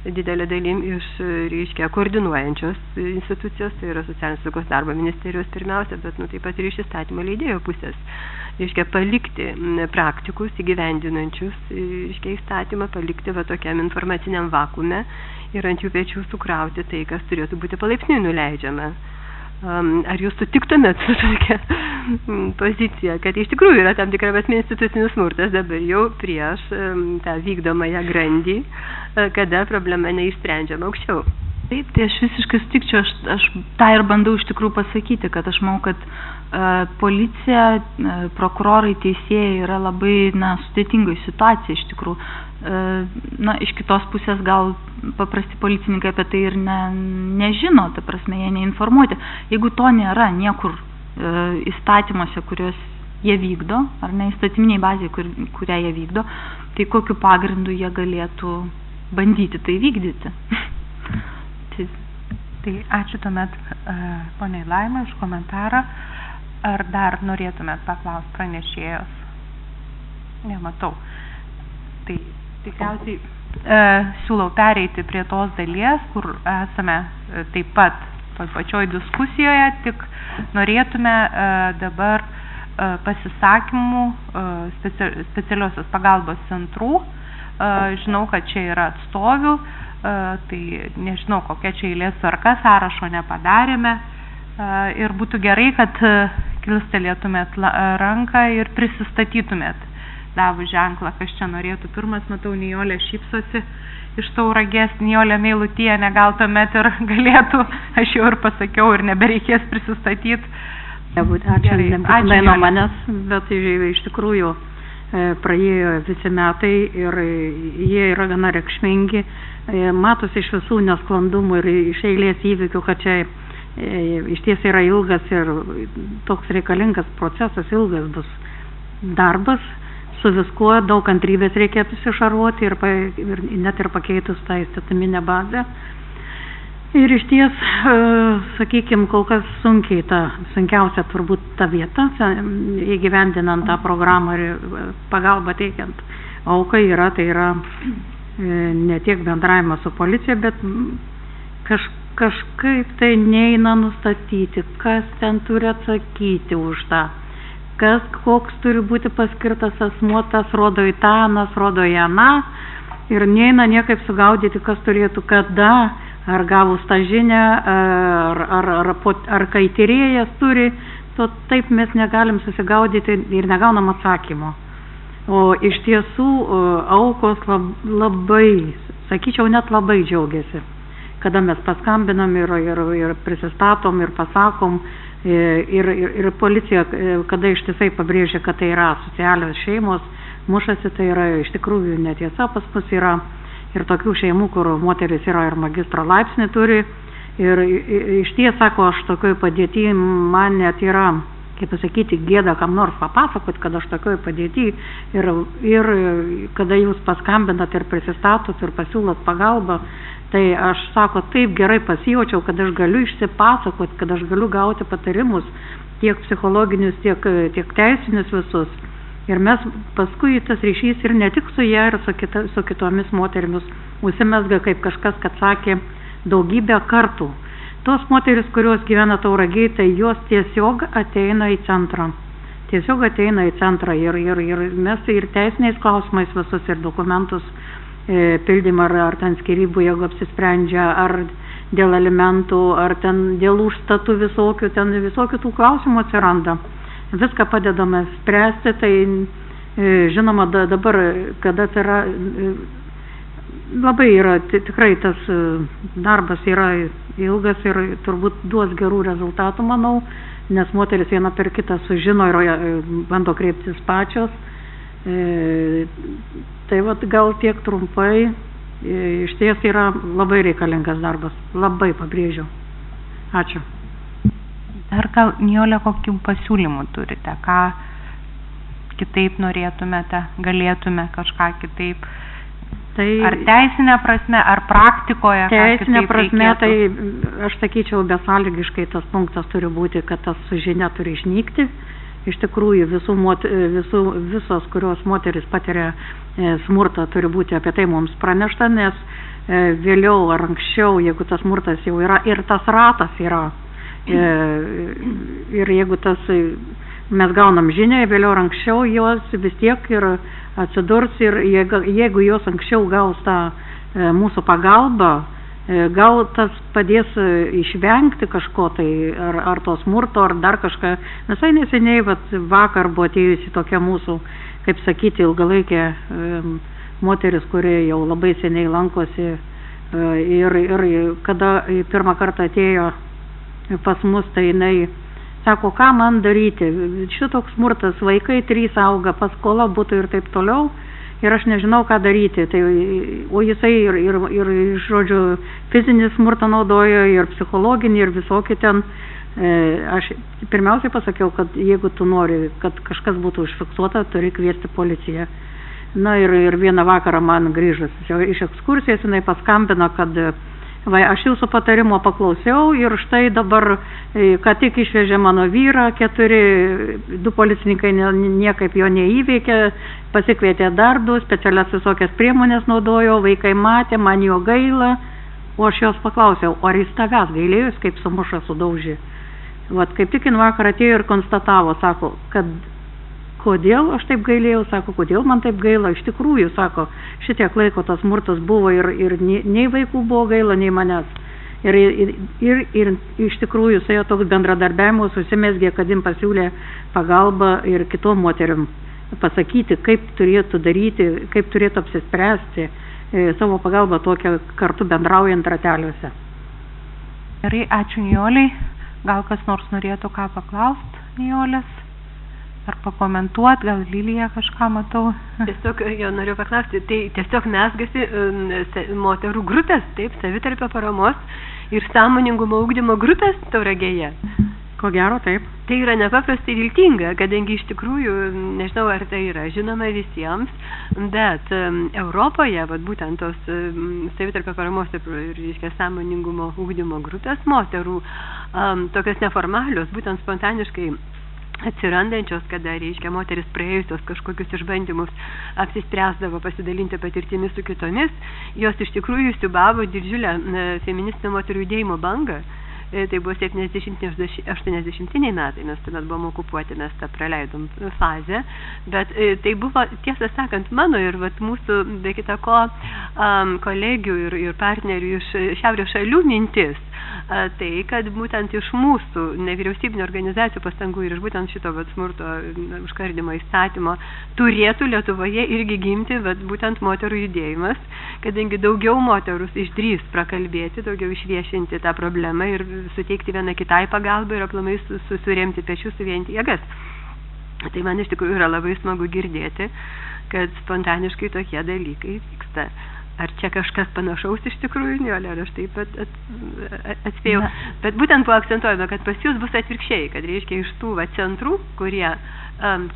didelė dalim iš, reiškia, koordinuojančios institucijos, tai yra socialinės saugos darbo ministerijos pirmiausia, bet taip pat ir iš įstatymo leidėjo pusės. Reiškia, palikti praktikus įgyvendinančius, reiškia, įstatymą, palikti tokiam informaciniam vakume ir ant jų pečių sukrauti tai, kas turėtų būti palaipsniui nuleidžiama. Ar jūs sutiktumėt su tokia pozicija, kad iš tikrųjų yra tam tikra institucinis smurtas dabar jau prieš tą vykdomąją grandį, kada problema neišsprendžiama aukščiau? Taip, tai aš visiškai sutikčiau, aš tą ir bandau iš tikrųjų pasakyti, kad aš manau, kad policija, prokurorai, teisėjai yra labai sudėtingai situacija iš tikrųjų. Iš kitos pusės gal paprasti policininkai apie tai ir nežino, ta prasme, jie neinformuoti. Jeigu to nėra niekur įstatymuose, kuriuos jie vykdo, ar ne įstatyminiai bazėje, kurią jie vykdo, tai kokiu pagrindu jie galėtų bandyti tai vykdyti. Tai ačiū tuomet poniai Laima už komentarą. Ar dar norėtumėt paklausti pranešėjos? Nematau. Tai tikriausiai siūlau pereiti prie tos dalies, kur esame taip pat toj pačioj diskusijoje, tik norėtume dabar pasisakymų specialiosios pagalbos centrų. Žinau, kad čia yra atstovių, tai nežinau, kokia čia eilės tvarka, sąrašo nepadarėme. Ir būtų gerai, kad kilstelėtumėt ranką ir prisistatytumėt. Davus ženklą, kas čia norėtų. Pirmas, matau, Nijolė šypsosi iš Tauragės, Nijolė Meilutienė, gal tuomet ir galėtų, aš jau ir pasakiau, ir nebereikės prisistatyti. Ačiū, nebūtinai nuo manęs, bet iš tikrųjų praėjo visi metai ir jie yra gana reikšmingi. Matosi iš visų nesklandumų ir iš eilės įvykių, kad čia iš ties yra ilgas ir toks reikalingas procesas, ilgas bus darbas. Su viskuo daug kantrybės reikia apsišarvuoti ir net ir pakeitus tą įstatyminę bazę. Ir iš ties, sakykime, kol kas sunkiausia turbūt ta vieta, įgyvendinant tą programą ir pagalbą teikiant aukai tai yra ne tiek bendravimas su policija, bet kažkaip tai neina nustatyti, kas ten turi atsakyti už tą. Koks turi būti paskirtas asmuo, tas rodo į tą, anas rodo į aną ir neina niekaip sugaudyti, kas turėtų kada, ar gavus tą žinią, ar kai tyrėjas turi, taip mes negalim susigaudyti ir negaunam atsakymo. O iš tiesų aukos labai, sakyčiau, net labai džiaugiasi, kada mes paskambinam ir prisistatom ir pasakom. Ir policija, kada ištisai pabrėžia, kad tai yra socialios šeimos, mušasi, tai yra iš tikrųjų netiesa. Pas mus yra ir tokių šeimų, kur moteris yra ir magistro laipsnį turi. Ir iš ties, sako, aš tokioj padėty, man net yra, kaip pasakyti, gėda kam nors papasakot, kad aš tokioj padėty. Ir kada jūs paskambinat ir prisistatot ir pasiūlot pagalbą, tai aš, sako, taip gerai pasijaučiau, kad aš galiu išsipasakot, kad aš galiu gauti patarimus, tiek psichologinius, tiek teisinius visus. Ir mes paskui tas ryšys ir ne tik su ją, ir su kitomis moterimis užsimezga kaip kažkas, kad sakė daugybę kartų. Tos moteris, kurios gyvena Tauragėje, tai jos tiesiog ateina į centrą. Ir mes ir teisiniais klausimais visus ir dokumentus pildymą, ar ten skyrybų, jeigu apsisprendžia, ar dėl alimentų, ar ten dėl užstatų visokių tų klausimų atsiranda. Viską padedame spręsti, tai žinoma dabar, kada tai yra, labai yra, tikrai tas darbas yra ilgas ir turbūt duos gerų rezultatų, manau, nes moteris viena per kitą sužino ir bando kreiptis pačios. Tai gal tiek trumpai, iš ties yra labai reikalingas darbas, labai pabrėžiu. Ačiū. Ar gal, Nijolė, kokių pasiūlymų turite? Ką kitaip norėtumėte, galėtume kažką kitaip? Tai ar teisinė prasme, ar praktikoje? Teisinė prasme, tai aš sakyčiau, besąlygiškai tas punktas turi būti, kad tas žinia turi išnykti. Iš tikrųjų, visos, kurios moteris patiria smurtą, turi būti apie tai mums pranešta, nes vėliau ar anksčiau, jeigu tas smurtas jau yra ir tas ratas yra, ir jeigu mes gaunam žinią, vėliau ar anksčiau jos vis tiek ir atsidurs, ir jeigu jos anksčiau gaus tą mūsų pagalbą, gal tas padės išvengti kažko tai, ar to smurto, ar dar kažką. Visai neseniai, vakar buvo atėjusi tokia mūsų, kaip sakyti, ilgalaikė moteris, kuri jau labai seniai lankosi, ir kada pirmą kartą atėjo pas mus, tai jinai sako, ką man daryti, šitoks smurtas, vaikai 3 auga, paskola būtų ir taip toliau, ir aš nežinau, ką daryti. Tai, o jisai ir žodžiu, fizinį smurtą naudojo, ir psichologinį, ir visokį ten. Aš pirmiausiai pasakiau, kad jeigu tu nori, kad kažkas būtų užfiksuota, turi kviesti policiją. Na ir vieną vakarą man grįžus iš ekskursijos, jinai paskambino, kad aš jūsų patarimo paklausiau ir štai dabar, ką tik išvežė mano vyrą, 2 policininkai niekaip jo neįveikė, pasikvietė dar 2, specialias visokias priemonės naudojo, vaikai matė, man jo gaila, o aš jos paklausiau, ar jis tavęs gailėjus, kaip sumuša sudaužė. Kaip tik vakar atėjo ir konstatavo, sako, kad kodėl aš taip gailėjau, sako, kodėl man taip gaila, iš tikrųjų, sako, šitiek laiko tas smurtas buvo ir nei vaikų buvo gaila, nei manęs. Ir iš tikrųjų su jo toks bendradarbiavimo susimesgė, kad jim pasiūlė pagalbą ir kitom moterim pasakyti, kaip turėtų daryti, kaip turėtų apsispręsti savo pagalbą tokią kartu bendraujant rateliuose. Gerai, ačiū Nijolei. Gal kas nors norėtų ką paklausti, Nijolės? Ar pakomentuot, gal Lilija kažką matau? Tiesiog jo noriu paklausti, tai tiesiog mesgasi moterų grupės, taip, savitarpio paramos ir sąmoningumo ugdymo grupės Tauragėje. Ko gero, taip. Tai yra nepaprastai viltinga, kadangi iš tikrųjų, nežinau ar tai yra žinoma visiems, bet Europoje, būtent tos savitarpio paramos ir sąmoningumo ugdymo grupės moterų, tokios neformalios, būtent spontaniškai atsirandančios, kada, moteris praėjusios kažkokius išbandymus apsispręsdavo pasidalinti patirtimis su kitomis, jos iš tikrųjų siūbavo didžiulę feministinio moterų judėjimo bangą. Tai buvo 70-80 metai, mes tuomet buvom okupuoti, mes tą praleidom fazę, bet tai buvo, tiesą sakant, mano ir mūsų, be kita ko, kolegių ir partnerių iš šiaurės šalių mintis, tai, kad būtent iš mūsų nevyriausybinio organizacijų pastangų ir iš būtent šito smurto užkardimo įstatymo turėtų Lietuvoje irgi gimti būtent moterų judėjimas, kadangi daugiau moterų išdrįs prakalbėti, daugiau išviešinti tą problemą ir suteikti viena kitai pagalbą ir aplamai suremti pečius, suvienyti jėgas. Tai man iš tikrųjų yra labai smagu girdėti, kad spontaniškai tokie dalykai vyksta. Ar čia kažkas panašaus iš tikrųjų, Nijolė, ar aš taip atspėjau. Bet būtent buvo akcentuojama, kad pas jūs bus atvirkščiai, kad iš tų centrų, kurie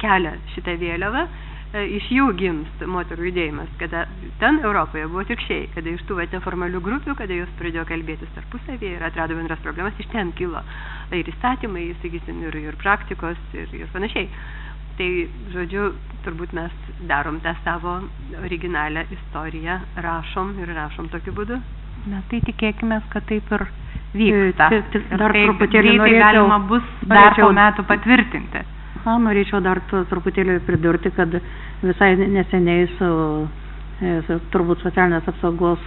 kelia šitą vėliavą, iš jų gims moterų judėjimas, kada ten Europoje buvo atvirkščiai, kada iš tų neformalių grupių, kada jos pradėjo kalbėtis tarpusavėje ir atrado bendras problemas, iš ten kilo ir įstatymai, sakysim, ir praktikos ir panašiai. Tai, žodžiu, turbūt mes darom tą savo originalią istoriją, rašom tokiu būdu. Na, tai tikėkime, kad taip ir vyksta. Dar truputėlį galima bus dar po metų patvirtinti. Norėčiau dar truputėlį pridurti, kad visai neseniai su turbūt socialinės apsaugos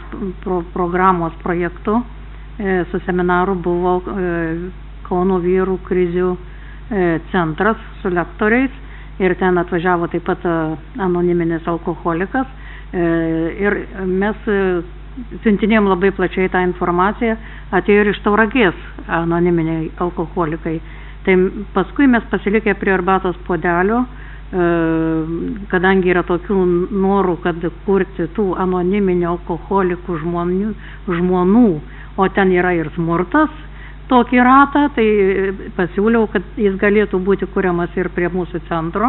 programos projektu su seminaru buvo Kauno vyrų krizių centras su lektoriais. Ir ten atvažiavo taip pat anoniminis alkoholikas ir mes siuntinėjom labai plačiai tą informaciją, atėjo ir iš Tauragės anoniminiai alkoholikai. Tai paskui mes pasilikę prie arbatos puodelio, kadangi yra tokių norų, kad kurti tų anoniminių alkoholikų žmonų, o ten yra ir smurtas, tokį ratą, tai pasiūliau, kad jis galėtų būti kuriamas ir prie mūsų centro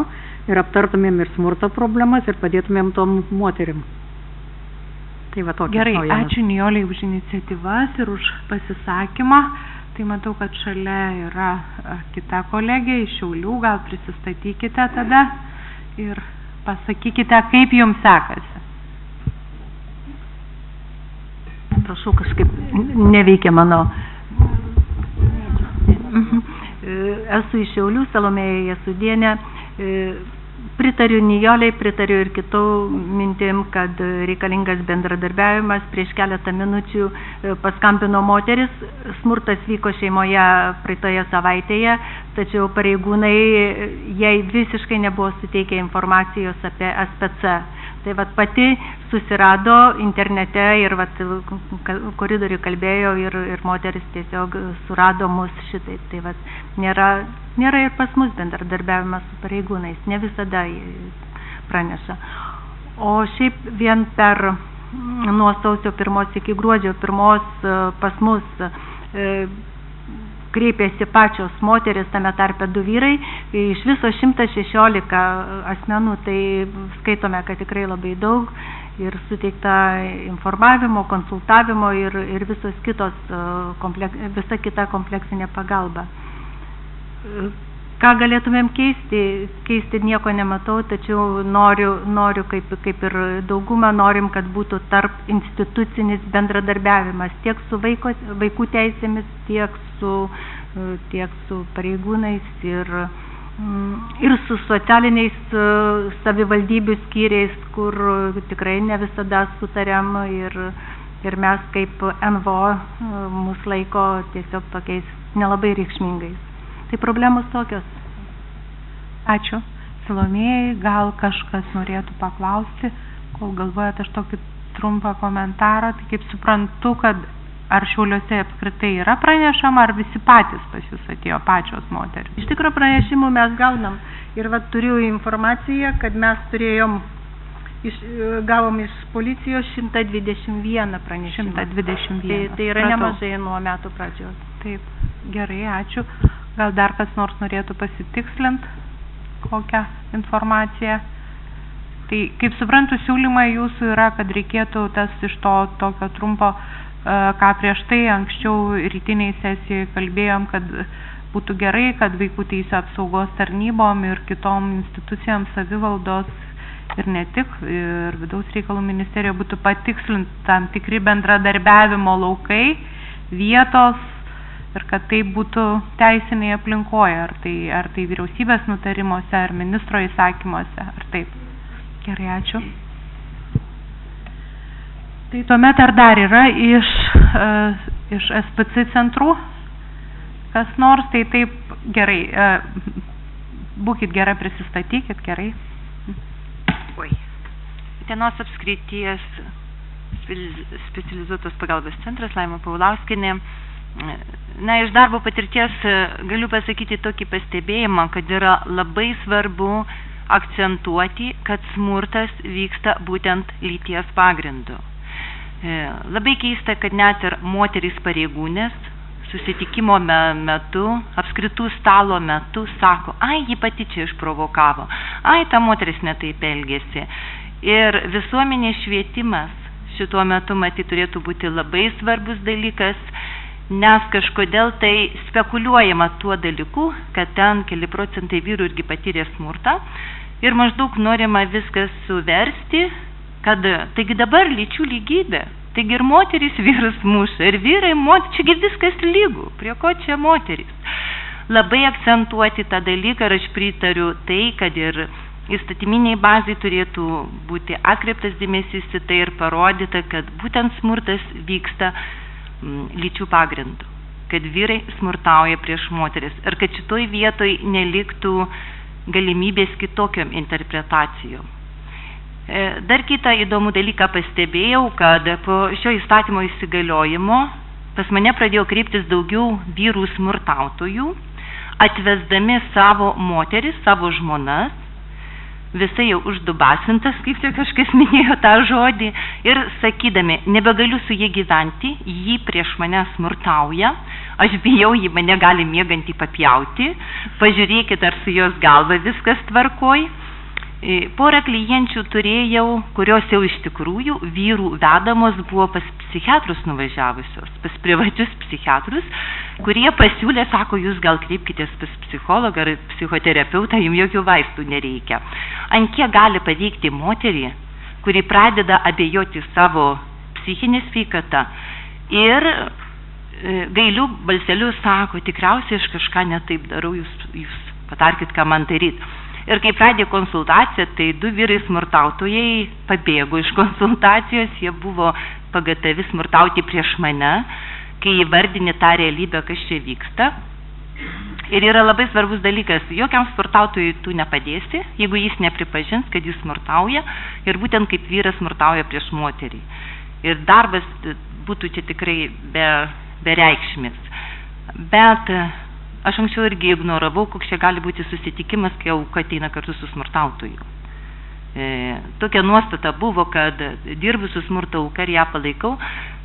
ir aptartumėm ir smurto problemas ir padėtumėm tom moterim. Tai va tokia Gerai, naujiena. ačiū Nijolei už iniciatyvas ir už pasisakymą. Tai matau, kad šalia yra kita kolegė iš Šiaulių, gal prisistatykite tada ir pasakykite, kaip jums sekasi. Prašau, kažkaip neveikia mano. Esu iš Šiaulių, Salomėja Jasudienė. Pritariu Nijolei, pritariu ir kitų mintim, kad reikalingas bendradarbiavimas. Prieš keletą minučių paskambino moteris, smurtas vyko šeimoje praeitoje savaitėje, tačiau pareigūnai jai visiškai nebuvo suteikę informacijos apie SPC. Tai vat pati susirado internete ir vat koridorių kalbėjo ir moteris tiesiog surado mus šitaip. Tai vat nėra ir pas mus bendradarbiavimas su pareigūnais, ne visada praneša. O šiaip vien per nuo sausio 1 iki gruodžio 1 pas mus kreipėsi pačios moteris, tame tarpe 2 vyrai, iš viso 116 asmenų, tai skaitome, kad tikrai labai daug ir suteikta informavimo, konsultavimo ir visa kita kompleksinė pagalba. Ką galėtumėm keisti nieko nematau, tačiau noriu kaip ir daugumą, norim, kad būtų tarp institucinis bendradarbiavimas tiek su vaikų teisėmis, tiek su pareigūnais ir su socialiniais savivaldybių skyriais, kur tikrai ne visada sutariam ir mes kaip NVO mus laiko tiesiog tokiais nelabai reikšmingais. Tai problemos tokios. Ačiū. Salomėjai, gal kažkas norėtų paklausti, kol galvojate aš tokį trumpą komentarą, tai kaip suprantu, kad ar Šiauliuose apskritai yra pranešama, ar visi patys pas jūs atėjo pačios moteris? Iš tikrųjų pranešimų mes gaunam ir turiu informaciją, kad mes gavom iš policijos 121 pranešimą. 121. Tai yra nemažai nuo metų pradžios. Taip, gerai, ačiū. Gal dar kas nors norėtų pasitikslint kokią informaciją? Tai, kaip suprantu, siūlymai jūsų yra, kad reikėtų tas iš to tokio trumpo, ką prieš tai anksčiau rytiniai sesijoje kalbėjom, kad būtų gerai, kad vaikų teisių apsaugos tarnybom ir kitom institucijom savivaldos ir ne tik, ir vidaus reikalų ministerija būtų patikslint tam tikri bendradarbiavimo laukai, vietos, ir kad tai būtų teisinėje aplinkoje, ar tai vyriausybės nutarimuose, ar ministro įsakymuose, ar taip. Gerai, ačiū. Tai tuomet ar dar yra iš SPC centrų kas nors, tai taip, gerai, būkit gera, prisistatykit, gerai. Utenos apskrities specializuotos pagalbos centras, Laima Paulauskienė. Na, iš darbo patirties galiu pasakyti tokį pastebėjimą, kad yra labai svarbu akcentuoti, kad smurtas vyksta būtent lyties pagrindu. Labai keista, kad net ir moterys pareigūnės susitikimo metu, apskritų stalo metu sako, ai, ji pati čia išprovokavo, ai, ta moteris netaip elgėsi. Ir visuomenės švietimas šituo metu matyt turėtų būti labai svarbus dalykas, nes kažkodėl tai spekuliuojama tuo dalyku, kad ten keli procentai vyrų irgi patyrė smurtą ir maždaug norima viskas suversti, kad taigi dabar lyčių lygybė, taigi ir moterys vyrus muša, ir vyrai moterys, čiagi viskas lygų, prie ko čia moterys. Labai akcentuoti tą dalyką ir aš pritariu tai, kad ir įstatyminiai bazai turėtų būti atkreiptas dėmesys į tai ir parodyta, kad būtent smurtas vyksta lyčių pagrindų, kad vyrai smurtauja prieš moteris ir kad šitoj vietoj neliktų galimybės kitokiom interpretacijom. Dar kitą įdomų dalyką pastebėjau, kad po šio įstatymo įsigaliojimo pas mane pradėjo kreiptis daugiau vyrų smurtautojų, atvesdami savo moteris, savo žmonas, visai jau uždubasintas, kaip čia kažkas minėjo tą žodį, ir sakydami, nebegaliu su jie gyventi, jį prieš mane smurtauja, aš bijau, ji mane gali miegantį papjauti, pažiūrėkit, ar su jos galva viskas tvarkoj. Porą klienčių turėjau, kurios jau iš tikrųjų vyrų vedamos buvo pas psichiatrus nuvažiavusios, pas privačius psichiatrus, kurie pasiūlė, sako, jūs gal kreipkitės pas psichologą ar psichoterapeutą, jums jokių vaistų nereikia. Ant kiek gali paveikti moterį, kuri pradeda abejoti savo psichinę sveikatą ir gailių balseliu sako, tikriausiai aš kažką netaip darau, jūs patarkit, ką man daryti. Ir kai pradėjo konsultaciją, tai 2 vyrai smurtautojai pabėgo iš konsultacijos, jie buvo pagatavi smurtauti prieš mane, kai įvardini tą realybę, kas čia vyksta. Ir yra labai svarbus dalykas, jokiam smurtautojui tu nepadėsi, jeigu jis nepripažins, kad jis smurtauja, ir būtent kaip vyras smurtauja prieš moterį. Ir darbas būtų čia tikrai be reikšmės. Bet aš anksčiau irgi ignoravau, koks čia gali būti susitikimas, kai auka ateina kartu su smurtautoju. Tokia nuostata buvo, kad dirbu su smurto auka ir ją palaikau,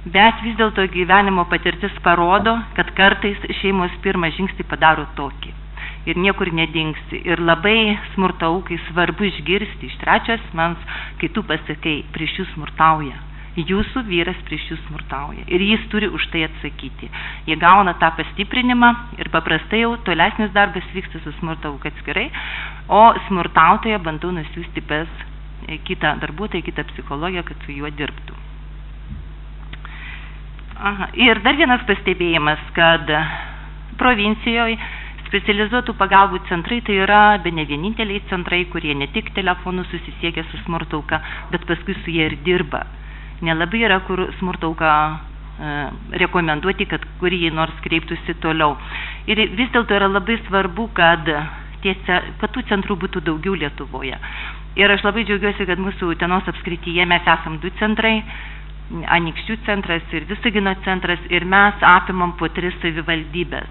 bet vis dėlto gyvenimo patirtis parodo, kad kartais šeimos pirmą žingsnį padaro tokį. Ir niekur nedingsi. Ir labai smurto aukai svarbu išgirsti iš trečio asmens, kai tu pasakai, prieš jūs smurtauja. Jūsų vyras prieš jūs smurtauja ir jis turi už tai atsakyti. Jie gauna tą pastiprinimą ir paprastai jau tolesnis darbas vyksta su smurto auka atskirai, o smurtautoją bandau nusiųsti pas kitą darbuotoją, kitą psichologiją, kad su juo dirbtų. Ir dar vienas pastebėjimas, kad provincijoje specializuotų pagalbų centrai tai yra bene vieninteliai centrai, kurie ne tik telefonu susisiekia su smurto auka, bet paskui su jie ir dirba. Nelabai yra, kur smurto auką rekomenduoti, kad kurį nors kreiptųsi toliau. Ir vis dėlto yra labai svarbu, kad tų centrų būtų daugiau Lietuvoje. Ir aš labai džiaugiuosi, kad mūsų Utenos apskrityje mes esam 2 centrai, Anykščių centras ir Visagino centras, ir mes apimam po 3 savivaldybės.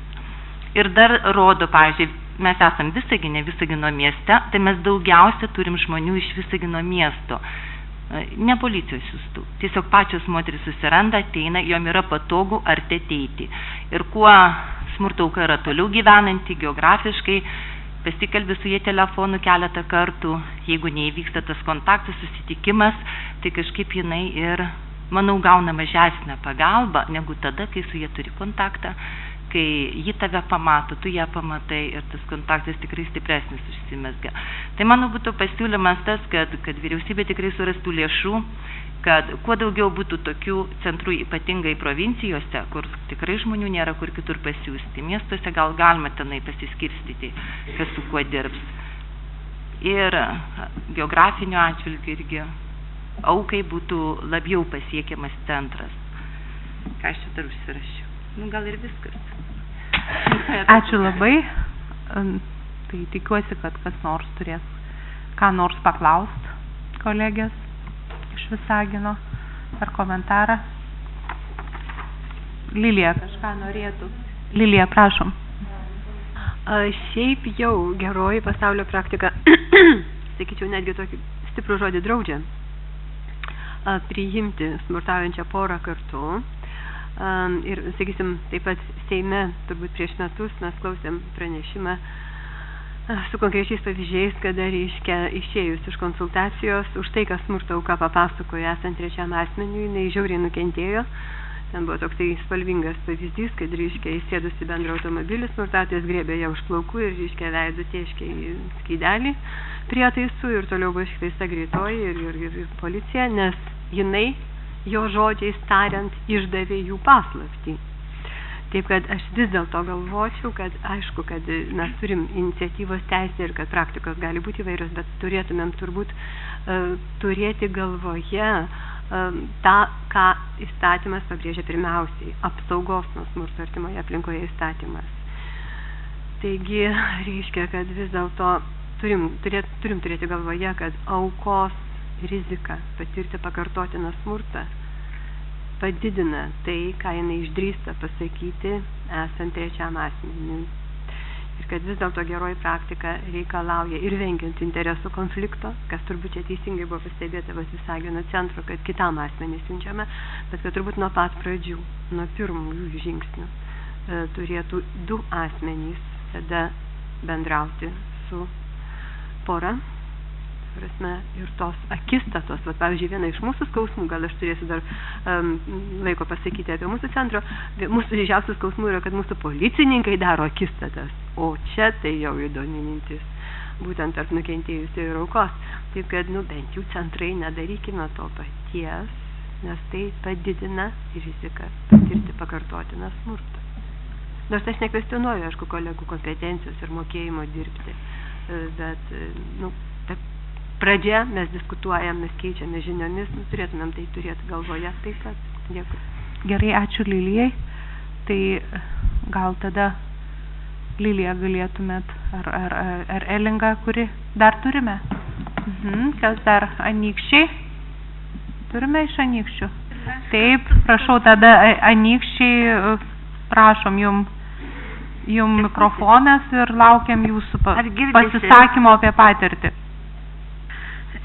Ir dar rodo, pavyzdžiui, mes esam Visagino mieste, tai mes daugiausia turim žmonių iš Visagino miesto. Ne policijos siųstų. Tiesiog pačios moteris susiranda, ateina, jom yra patogu arti ateiti. Ir kuo smurto auka yra toliau gyvenanti, geografiškai, pasikalbi su jie telefonu keletą kartų, jeigu neįvyksta tas kontaktas, susitikimas, tai kažkaip jinai ir, manau, gauna mažesnę pagalbą, negu tada, kai su jie turi kontaktą, kai ji tave pamato, tu ją pamatai ir tas kontaktas tikrai stipresnis užsimezga. Tai mano būtų pasiūlymas tas, kad vyriausybė tikrai surastų lėšų, kad kuo daugiau būtų tokių centrų, ypatingai provincijose, kur tikrai žmonių nėra kur kitur pasiųsti. Miestuose gal galima tenai pasiskirstyti, kas su kuo dirbs. Ir geografiniu atžvilgiu irgi aukai būtų labiau pasiekiamas centras. Ką aš čia dar užsirašiau? Gal ir viskas. Ačiū labai. Tai tikiuosi, kad kas nors turės ką nors paklaust kolegės iš Visagino ar komentarą. Lilija kažką norėtų. Lilija, prašom. Šiaip jau geroji pasaulio praktika, sakyčiau, netgi tokį stiprų žodį draudžia priimti smurtaujančią porą kartu. Ir, sakysim, taip pat Seime, turbūt prieš metus, mes klausėm pranešimą su konkrečiais pavyzdžiais, kada reiškia išėjus iš konsultacijos už tai, kas smurto auka papasakojo esant trečiam asmeniui, jinai žiauriai nukentėjo. Ten buvo toksai spalvingas pavyzdys, kad reiškia įsėdus į bendrą automobilį, smurtautojas griebė ją už plaukų ir reiškia veidu tėškė į skydelį prietaisų ir toliau buvo iškviesta greitoji ir policija, nes jinai, jo žodžiais tariant, išdavė jų paslaptį. Taip, kad aš vis dėlto galvočiau, kad aišku, kad mes turim iniciatyvos teisę ir kad praktikos gali būti įvairios, bet turėtumėm turbūt turėti galvoje tą, ką įstatymas pabrėžia pirmiausiai, apsaugos nuo smurto artimoje aplinkoje įstatymas. Taigi, reiškia, kad vis dėlto turim turėti galvoje, kad aukos rizika patirti pakartotiną smurtą padidina tai, ką jinai išdrįsta pasakyti esant trečiam asmeniui. Ir kad vis dėlto geroji praktika reikalauja ir vengiant interesų konflikto, kas turbūt čia teisingai buvo pastebėta Visagino centro, kad kitam asmenį siunčiame, bet kad turbūt nuo pat pradžių, nuo pirmųjų žingsnių turėtų 2 asmenys tada bendrauti su pora. Prasme, ir tos akistatos, pavyzdžiui, viena iš mūsų skausmų, gal aš turėsiu dar laiko pasakyti apie mūsų centro, mūsų didžiausias skausmų yra, kad mūsų policininkai daro akistatas, o čia tai jau įdomi mintis, būtent tarp nukentėjusio ir aukos. Taip kad, bent jau centrai nedarykime to paties, nes tai padidina riziką patirti pakartotiną smurtą. Nors aš nekvestionuoju, aišku, kolegų kompetencijos ir mokėjimo dirbti, bet, pradžia, mes diskutuojam, mes keičiame žiniomis, turėtumėm tai turėti galvoje taip pat. Dėkui. Gerai, ačiū Lilijai. Tai gal tada Lilija galėtumėt, ar Elinga, kuri dar turime? Kas dar? Anykščiai? Turime iš Anykščių? Taip, prašau, tada Anykščiai, prašom jum mikrofonas ir laukiam jūsų pasisakymo apie patirtį.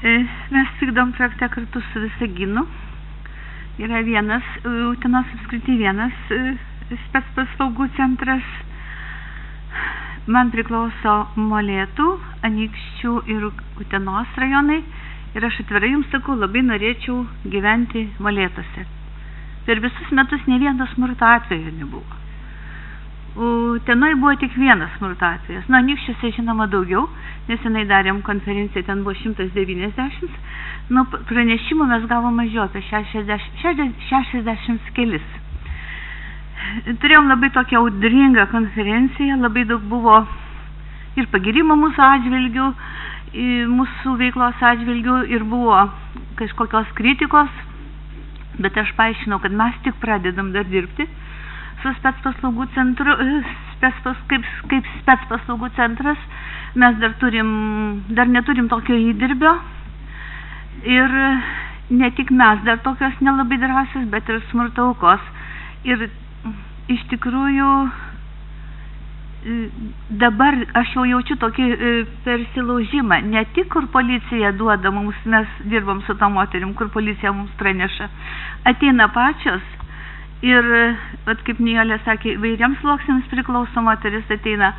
Mes vykdom projektą kartu su Visaginu. Yra vienas, Utenos apskritai vienas spec paslaugų centras. Man priklauso Molėtų, Anykščių ir Utenos rajonai. Ir aš atvirai jums sakau, labai norėčiau gyventi Molėtuose. Per visus metus ne vieno smurto atveju nebuvo. Utenoj buvo tik vienas smurto atvejas. Anykščiuose žinoma daugiau, nes senai darėm konferenciją, ten buvo 190. Pranešimų mes gavom mažiau, apie 60 kelis. Turėjom labai tokią audringą konferenciją, labai daug buvo ir pagirimo mūsų atžvilgių, mūsų veiklos atžvilgių, ir buvo kažkokios kritikos, bet aš paaiškinau, kad mes tik pradedam dar dirbti su spec paslaugų centru, kaip spec paslaugų centras. Mes dar neturim tokio įdirbio, ir ne tik mes dar tokios nelabai drąsios, bet ir smurto aukos. Ir iš tikrųjų dabar aš jau jaučiu tokį persilaužimą, ne tik kur policija duoda mums, mes dirbam su tom moterim, kur policija mums praneša, ateina pačios. Ir, kaip Nijolė sakė, vairiams sluoksniams priklauso moteris ateina.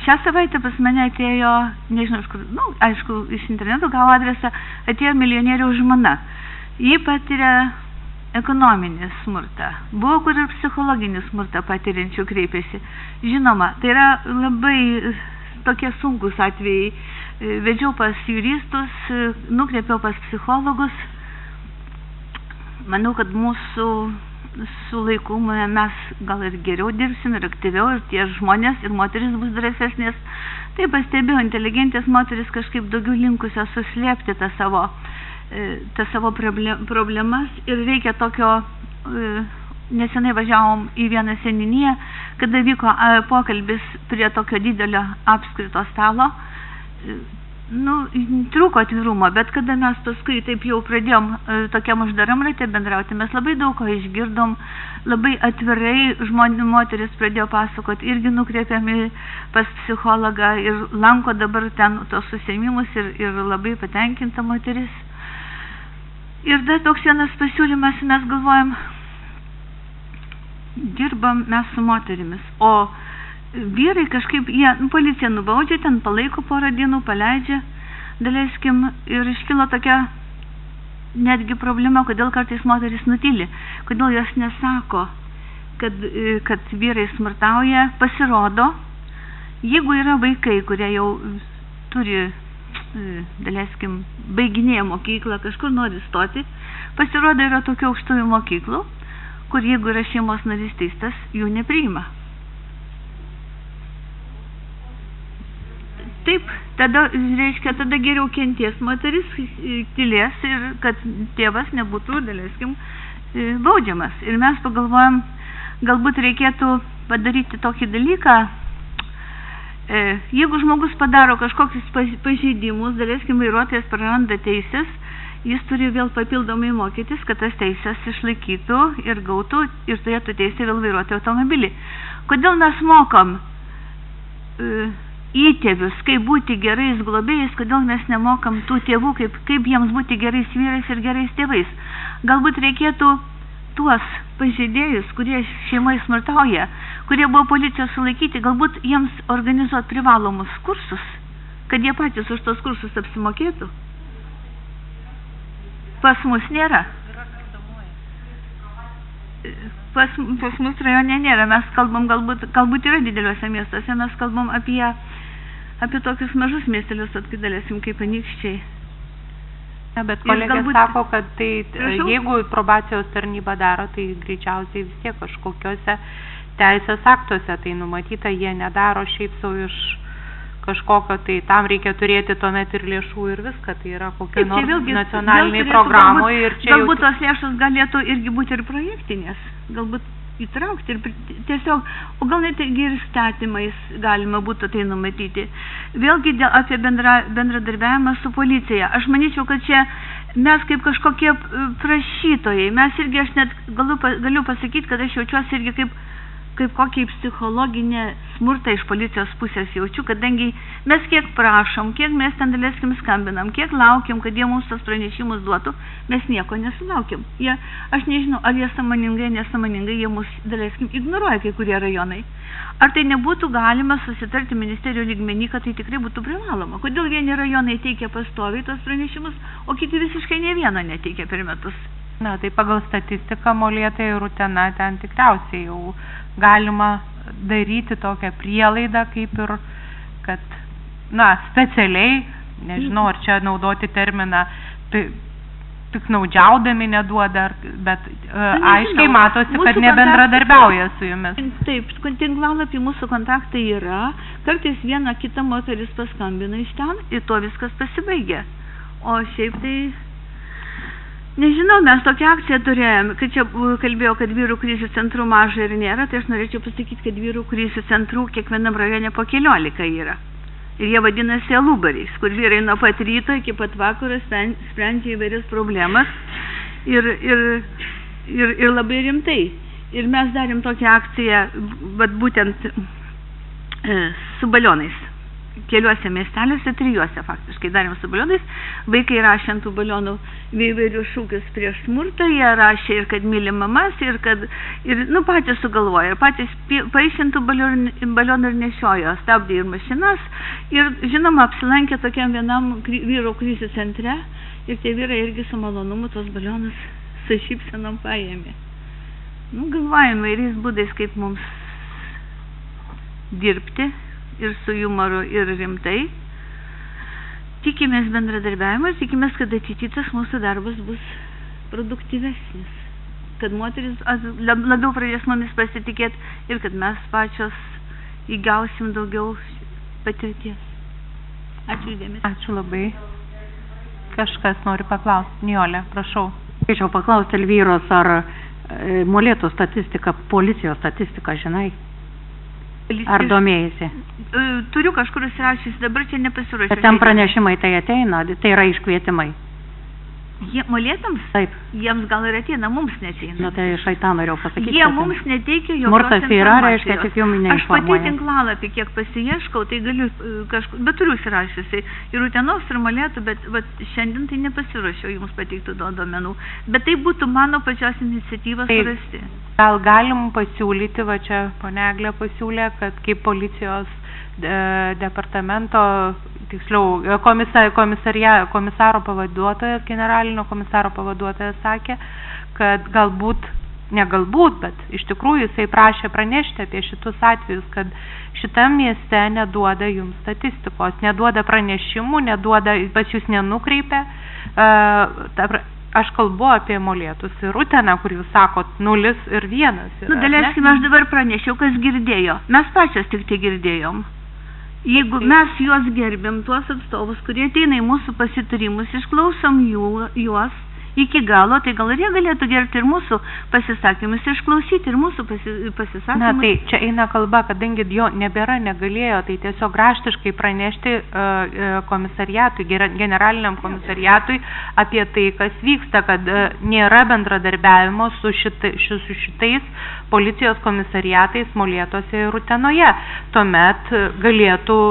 Šią savaitę pas mane atėjo, nežinau iš kur, aišku, iš interneto gavo adresą, atėjo milijonieriaus žmona. Ji patiria ekonominį smurtą. Buvo, kur ir psichologinį smurtą patiriančių kreipėsi. Žinoma, tai yra labai tokie sunkus atvejai. Vedžiau pas juristus, nukreipiau pas psichologus. Manau, kad mūsų su laiku mes gal ir geriau dirbsim, ir aktyviau, ir tie žmonės, ir moteris bus drąsesnės. Tai pastebėjau, inteligentės moteris kažkaip daugiau linkusios suslėpti tas savo problemas, ir reikia tokio, nesenai važiavom į vieną seniūniją, kada vyko pokalbis prie tokio didelio apskrito stalo. Trūko atvirumo, bet kada mes paskui taip jau pradėjom tokiam uždaram rate bendrauti, mes labai daug ko išgirdom, labai atvirai moteris pradėjo pasakoti, irgi nukreipiami pas psichologą ir lanko dabar ten tos užsiėmimus, ir labai patenkinta moteris. Ir dar toks vienas pasiūlymas, mes galvojam, dirbam mes su moterimis, o vyrai kažkaip, policija nubaudžia, ten palaiko porą dienų, paleidžia, daleiskim, ir iškilo tokia netgi problema, kodėl kartais moteris nutyli, kodėl jos nesako, kad vyrai smurtauja. Pasirodo, jeigu yra vaikai, kurie jau turi, daleiskim, baiginėja mokyklą, kažkur nori stoti, pasirodo, yra tokių aukštųjų mokyklų, kur jeigu yra šeimos narys teistas, jų nepriima. Taip, tada geriau kenties moteris, tylės, ir kad tėvas nebūtų, daleiskim, baudžiamas. Ir mes pagalvojam, galbūt reikėtų padaryti tokį dalyką, jeigu žmogus padaro kažkokius pažeidimus, daleiskim, vairuotojas praranda teisės, jis turi vėl papildomai mokytis, kad tas teisės išlaikytų ir gautų, ir turėtų teisę vėl vairuoti automobilį. Kodėl mes mokam įtėvius, kaip būti gerais globėjais, kodėl mes nemokam tų tėvų, kaip jiems būti gerais vyrais ir gerais tėvais? Galbūt reikėtų tuos pažeidėjus, kurie šeimoje smurtauja, kurie buvo policijos sulaikyti, galbūt jiems organizuoti privalomus kursus, kad jie patys už tos kursus apsimokėtų. Pas mus nėra. Pas mus rajone nėra. Mes kalbam, galbūt yra dideliuose miestuose, mes kalbam apie tokius mažus miestelius, kai dalesim kaip Anykščiai. Bet kolegė sako, kad tai, jeigu probacijos tarnyba daro, tai greičiausiai vis tiek kažkokiuose teisės aktuose tai numatyta, jie nedaro šiaip savo iš kažkokio, tai tam reikia turėti tuomet ir lėšų ir viską, tai yra kokia nors nacionaliniai programoje ir čia galbūt tos lėšos galėtų irgi būti ir projektinės, galbūt įtraukti ir tiesiog, o gal net ir statymais galima būtų tai numatyti. Vėlgi apie bendradarbiavimą su policija. Aš manyčiau, kad čia mes kaip kažkokie prašytojai, mes irgi, aš net galiu pasakyti, kad aš jaučiuosi irgi kaip kokiai psichologinė smurtą iš policijos pusės jaučiu, kadangi mes kiek prašom, kiek mes ten daleiskim skambinam, kiek laukiam, kad jie mums tos pranešimus duotų, mes nieko nesulaukiam. Aš nežinau, ar jie sąmoningai, nesąmoningai, jie mus daleiskim ignoruoja kai kurie rajonai. Ar tai nebūtų galima susitarti ministerijų lygmenį, kad tai tikrai būtų privaloma? Kodėl vieni rajonai teikia pastoviai tos pranešimus, o kiti visiškai ne vieno neteikia per metus? Na, tai pagal statistiką Molėtai ir Utena ten tikriausiai jau galima daryti tokią prielaidą, kaip ir, kad, specialiai, nežinau, ar čia naudoti terminą, piknaudžiaudami neduoda, bet aiškiai matosi, kad nebendradarbiauja su jumis. Taip, tinklalapį mūsų kontaktai yra, kartais viena kita moteris paskambina iš ten ir tuo viskas pasibaigia. O šiaip tai... Nežinau, mes tokią akciją turėjom, kad čia kalbėjau, kad vyrų krizių centrų maža ir nėra, tai aš norėčiau pasakyti, kad vyrų krizių centrų kiekvienam rajone po 14 yra. Ir jie vadinasi alubariais, kur vyrai nuo pat ryto iki pat vakaro sprendžia įvairias problemas ir labai rimtai. Ir mes darėm tokią akciją, būtent su balionais. Keliuose miesteliuose, 3 faktiškai darėm su balionais. Vaikai rašė ant tų balionų įvairius šūkius prieš smurtą, jie rašė ir kad myli mamas, ir patys sugalvoja, patys paaišintų balionų ir nešiojo, stabdė ir mašinas, ir žinoma apsilankė tokiam vienam vyro krizių centre, ir tie vyrai irgi su malonumu tos balionus su šypsenom paėmė. Galvojame įvairiais būdais, kaip mums dirbti, ir su jumoru, ir rimtai. Tikimės bendradarbiavimo, tikimės, kad ateitytas mūsų darbas bus produktyvesnis, kad moteris labiau pradės mumis pasitikėti ir kad mes pačios įgausim daugiau patirties. Ačiū dėmesį. Ačiū labai. Kažkas nori paklausti. Nijolė, prašau. Norėčiau paklausti Elvyros, ar Molėtų statistika, policijos statistika, žinai? Ar domėjasi? Turiu kažkur įsirašęs, dabar čia nepasiruošiu. Bet ten pranešimai tai ateina, tai yra iškvietimai. Molėtams? Taip. Jiems gal ir ateina, mums neateina. Tai šai tą norėjau pasakyti. Jie mums neteikia jokios informacijos. Smurtas yra, reiškia, tik jum neinformuoja. Aš pati tinklalapį kiek pasiieškau, tai galiu kažkur, bet turiu įsirašusi ir Utenos, ir Molėtų, bet šiandien tai nepasiruošiau jums pateikti duomenų. Bet tai būtų mano pačios iniciatyva surasti. Gal galim pasiūlyti, va čia ponia Eglė pasiūlė, kad kaip policijos departamento, tiksliau, komisaro pavaduotojas, generalinio komisaro pavaduotojas sakė, kad bet iš tikrųjų jisai prašė pranešti apie šitus atvejus, kad šitam mieste neduoda jums statistikos, neduoda pranešimų, pas jūs nenukreipia. Aš kalbu apie Molėtus ir Uteną, kur jūs sakot 0 ir 1. Daleiskim, aš dabar pranešiau, kas girdėjo. Mes pačios tik tai girdėjom. Jeigu mes juos gerbėm, tuos atstovus, kurie ateina į mūsų pasitarimus, išklausom juos iki galo, tai gal ir jie galėtų gerbti ir mūsų pasisakymus, išklausyti ir mūsų pasisakymus. Na, tai čia eina kalba, kadangi jo nebėra, negalėjo, tai tiesiog raštiškai pranešti komisariatui, generaliniam komisariatui apie tai, kas vyksta, kad nėra bendradarbiavimo su šitais policijos komisariatais Molėtuose ir Utenoje. Tuomet galėtų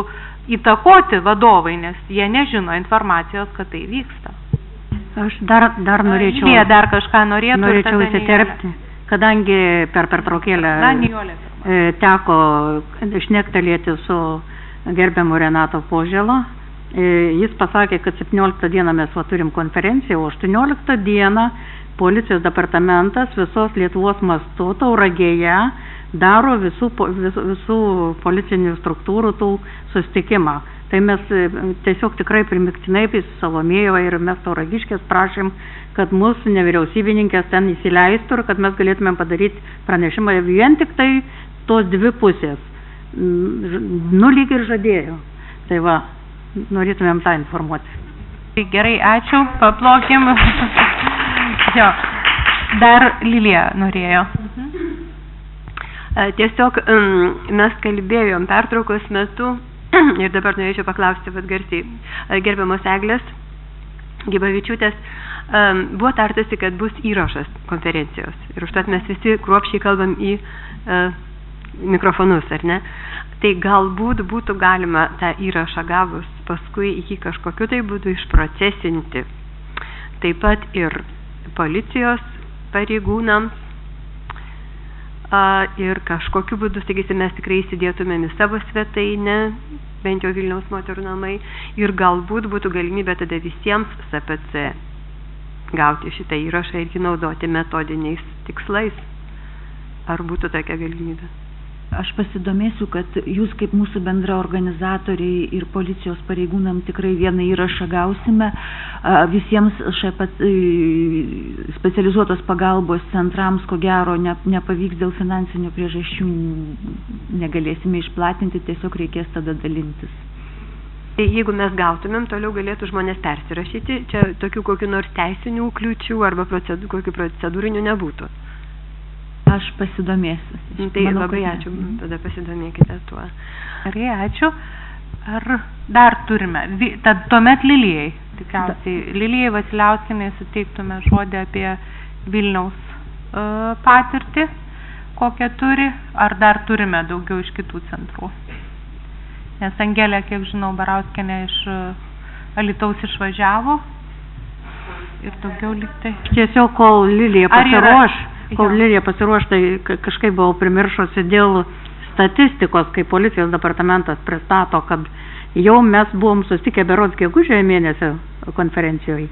įtakoti vadovai, nes jie nežino informacijos, kad tai vyksta. Aš dar norėčiau... Jie dar kažką norėtų. Norėčiau įsiterpti, kadangi per pertraukėlę teko šnektelėti su gerbiamu Renato Požėlo. Jis pasakė, kad 17 dieną mes turim konferenciją, o 18 dieną policijos departamentas visos Lietuvos mastu Tauragėje daro visų policinių struktūrų tų susitikimą. Tai mes tiesiog tikrai primiktinai Salomėjoje ir mes Tauragiškės prašėm, kad mūsų nevyriausybininkės ten įsileistų ir kad mes galėtumėm padaryti pranešimą vien tik tai tos dvi pusės. Lyg ir žadėjo. Tai va, norėtumėm tą informuoti. Tai gerai, ačiū, paplokim. Jo, dar Lilija norėjo. Tiesiog mes kalbėjom pertraukos metu ir dabar norėčiau paklausti garsiai gerbiamos Eglės Gibavičiūtės. Buvo tartasi, kad bus įrašas konferencijos ir užtat mes visi kruopščiai kalbam į mikrofonus, ar ne? Tai galbūt būtų galima tą įrašą gavus paskui jį kažkokiu tai būdu išprocesinti. Taip pat ir policijos pareigūnams ir kažkokiu būdu, sakysim, mes tikrai įsidėtumėm į savo svetainę, bent jau Vilniaus moterų namai, ir galbūt būtų galimybė tada visiems SPC gauti šitą įrašą ir jį naudoti metodiniais tikslais. Ar būtų tokia galimybė? Aš pasidomėsiu, kad jūs kaip mūsų bendra organizatoriai ir policijos pareigūnam tikrai vieną įrašą gausime. Visiems specializuotos pagalbos centrams, ko gero, nepavyks dėl finansinių priežasčių, negalėsime išplatinti, tiesiog reikės tada dalintis. Tai jeigu mes gautumėm, toliau galėtų žmonės persirašyti, čia tokių kokių nors teisinių kliūčių arba kokių procedūrinių nebūtų. Aš pasidomėsiu. Tai manau, labai ačiū, tada pasidomėkite tuo. Gerai, ačiū. Ar dar turime? Tad tuomet Lilijai, tikriausiai. Lilijai Vasiliauskienei suteiktume žodį apie Vilniaus patirtį, kokią turi, ar dar turime daugiau iš kitų centrų. Nes Angelė, kiek žinau, Barauskienė iš Alytaus išvažiavo ir daugiau liktai. Tiesiog, kol Lilija pasiruoš, tai kažkaip buvau primiršusi dėl statistikos, kai policijos departamentas pristato, kad jau mes buvom susitikę berods gegužės mėnesio konferencijoje,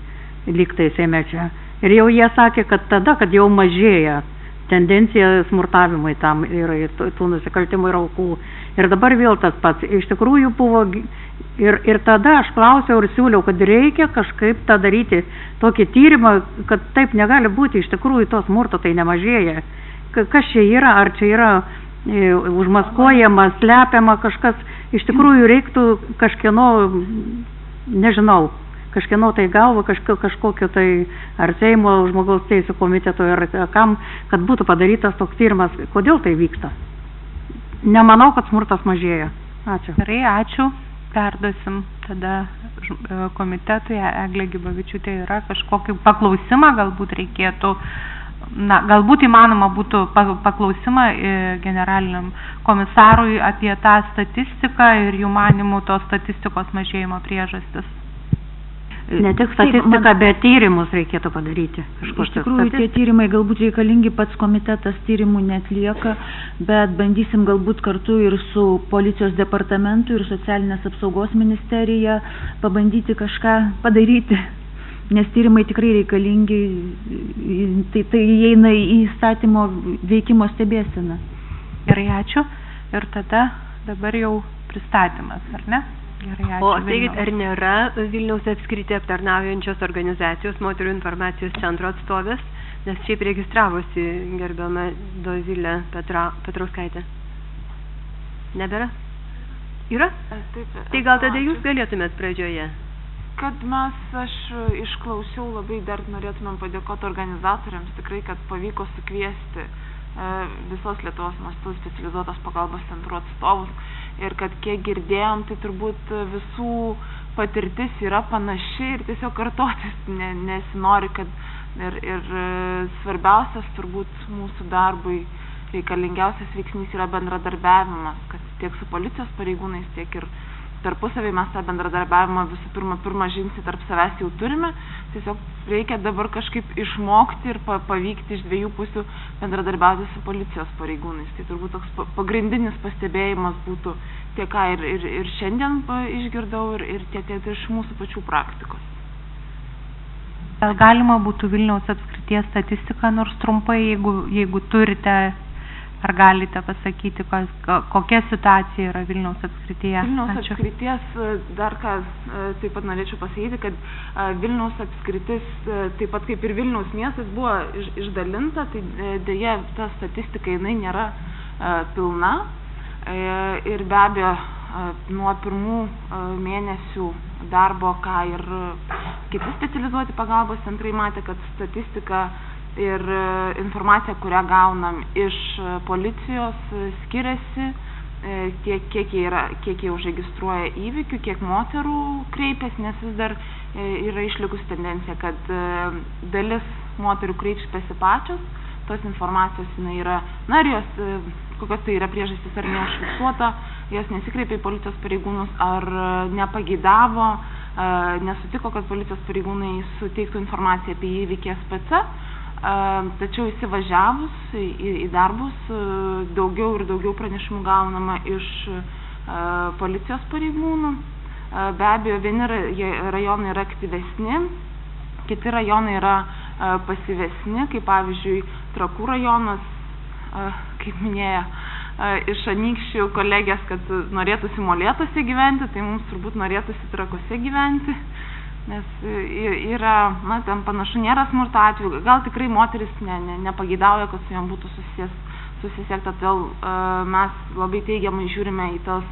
lygtai Seime čia. Ir jau jie sakė, kad tada, kad jau mažėja tendencija smurtavimui tam ir tų nusikaltimų ir aukų. Ir dabar vėl tas pats. Iš tikrųjų buvo, ir tada aš klausiau ir siūliau, kad reikia kažkaip tą daryti, tokį tyrimą, kad taip negali būti, iš tikrųjų to smurto tai nemažėja. Kas čia yra, ar čia yra užmaskuojama, slepiama kažkas, iš tikrųjų reiktų kažkieno, nežinau, kažkieno tai galvo, kažkokio tai ar Seimo žmogaus teisų komiteto ir kam, kad būtų padarytas toks tyrimas, kodėl tai vyksta. Nemanau, kad smurtas mažėja. Ačiū. Gerai, ačiū. Perduosim tada komitetui. Eglė Gibavičiūtė yra kažkokį paklausimą, galbūt reikėtų, galbūt įmanoma būtų paklausimą generaliniam komisarui apie tą statistiką ir jų manimų tos statistikos mažėjimo priežastis. Ne tik statistiką, bet tyrimus reikėtų padaryti. Iš tikrųjų, tie tyrimai galbūt reikalingi, pats komitetas tyrimų netlieka, bet bandysim galbūt kartu ir su policijos departamentu ir socialinės apsaugos ministerija pabandyti kažką padaryti, nes tyrimai tikrai reikalingi, tai įeina į įstatymo veikimo stebėseną. Gerai, ačiū. Ir tada dabar jau pristatymas, ar ne? Gerai, ačiū. O sakykit, ar nėra Vilniaus apskritį aptarnaujančios organizacijos moterų informacijos centro atstovės, nes šiaip registravosi gerbiama Dovilė Petrauskaitė? Nebėra? Yra? Taip. Tai gal tada jūs galėtumėt pradžioje? Kad aš išklausiau, labai dar norėtumėm padėkoti organizatoriams, tikrai, kad pavyko sukviesti visos Lietuvos mastų specializuotos pagalbos centrų atstovus ir kad kiek girdėjom, tai turbūt visų patirtis yra panaši ir tiesiog kartotis nesinori, kad ir svarbiausias turbūt mūsų darbui reikalingiausias veiksnys yra bendradarbiavimas, kad tiek su policijos pareigūnais, tiek ir tarpusavį mes tą bendradarbiavimą visų pirmą žingsnį tarp savęs jau turime, tiesiog reikia dabar kažkaip išmokti ir pavykti iš dviejų pusių bendradarbiauti su policijos pareigūnais. Tai turbūt toks pagrindinis pastebėjimas būtų tiek, ką ir šiandien išgirdau, ir tiek iš mūsų pačių praktikos. Gal galima būtų Vilniaus apskrities statistiką, nors trumpai, jeigu turite, ar galite pasakyti, kokia situacija yra Vilniaus apskrityje? Vilniaus apskrities, dar ką taip pat norėčiau pasakyti, kad Vilniaus apskritis, taip pat kaip ir Vilniaus miestas, buvo išdalinta, tai dėja ta statistika jinai nėra pilna. Ir be abejo, nuo pirmų mėnesių darbo, ką ir kiti specializuoti pagalbos centrai matė, kad statistika ir informacija, kurią gaunam iš policijos, skiriasi, kiek jie užregistruoja įvykių, kiek moterų kreipiasi, nes vis dar yra išlikus tendencija, kad dalis moterų kreipiasi pačios, tos informacijos jinai yra, na ir jos, kokios tai yra priežastys ar neužfiksuota, jos nesikreipia į policijos pareigūnus, ar nepageidavo, nesutiko, kad policijos pareigūnai suteiktų informaciją apie įvykį SPC. Tačiau įsivažiavus į darbus daugiau ir daugiau pranešimų gaunama iš policijos pareigūnų. Be abejo, vieni rajonai yra aktyvesni, kiti rajonai yra pasyvesni, kaip pavyzdžiui Trakų rajonas, kaip minėjo iš Anykščių kolegės, kad norėtųsi Molėtuose gyventi, tai mums turbūt norėtųsi Trakuose gyventi. Nes yra, na, ten panašu nėra smurto atveju, gal tikrai moteris nepageidauja, kad su jom būtų susisiekta, todėl mes labai teigiamai žiūrime į tos,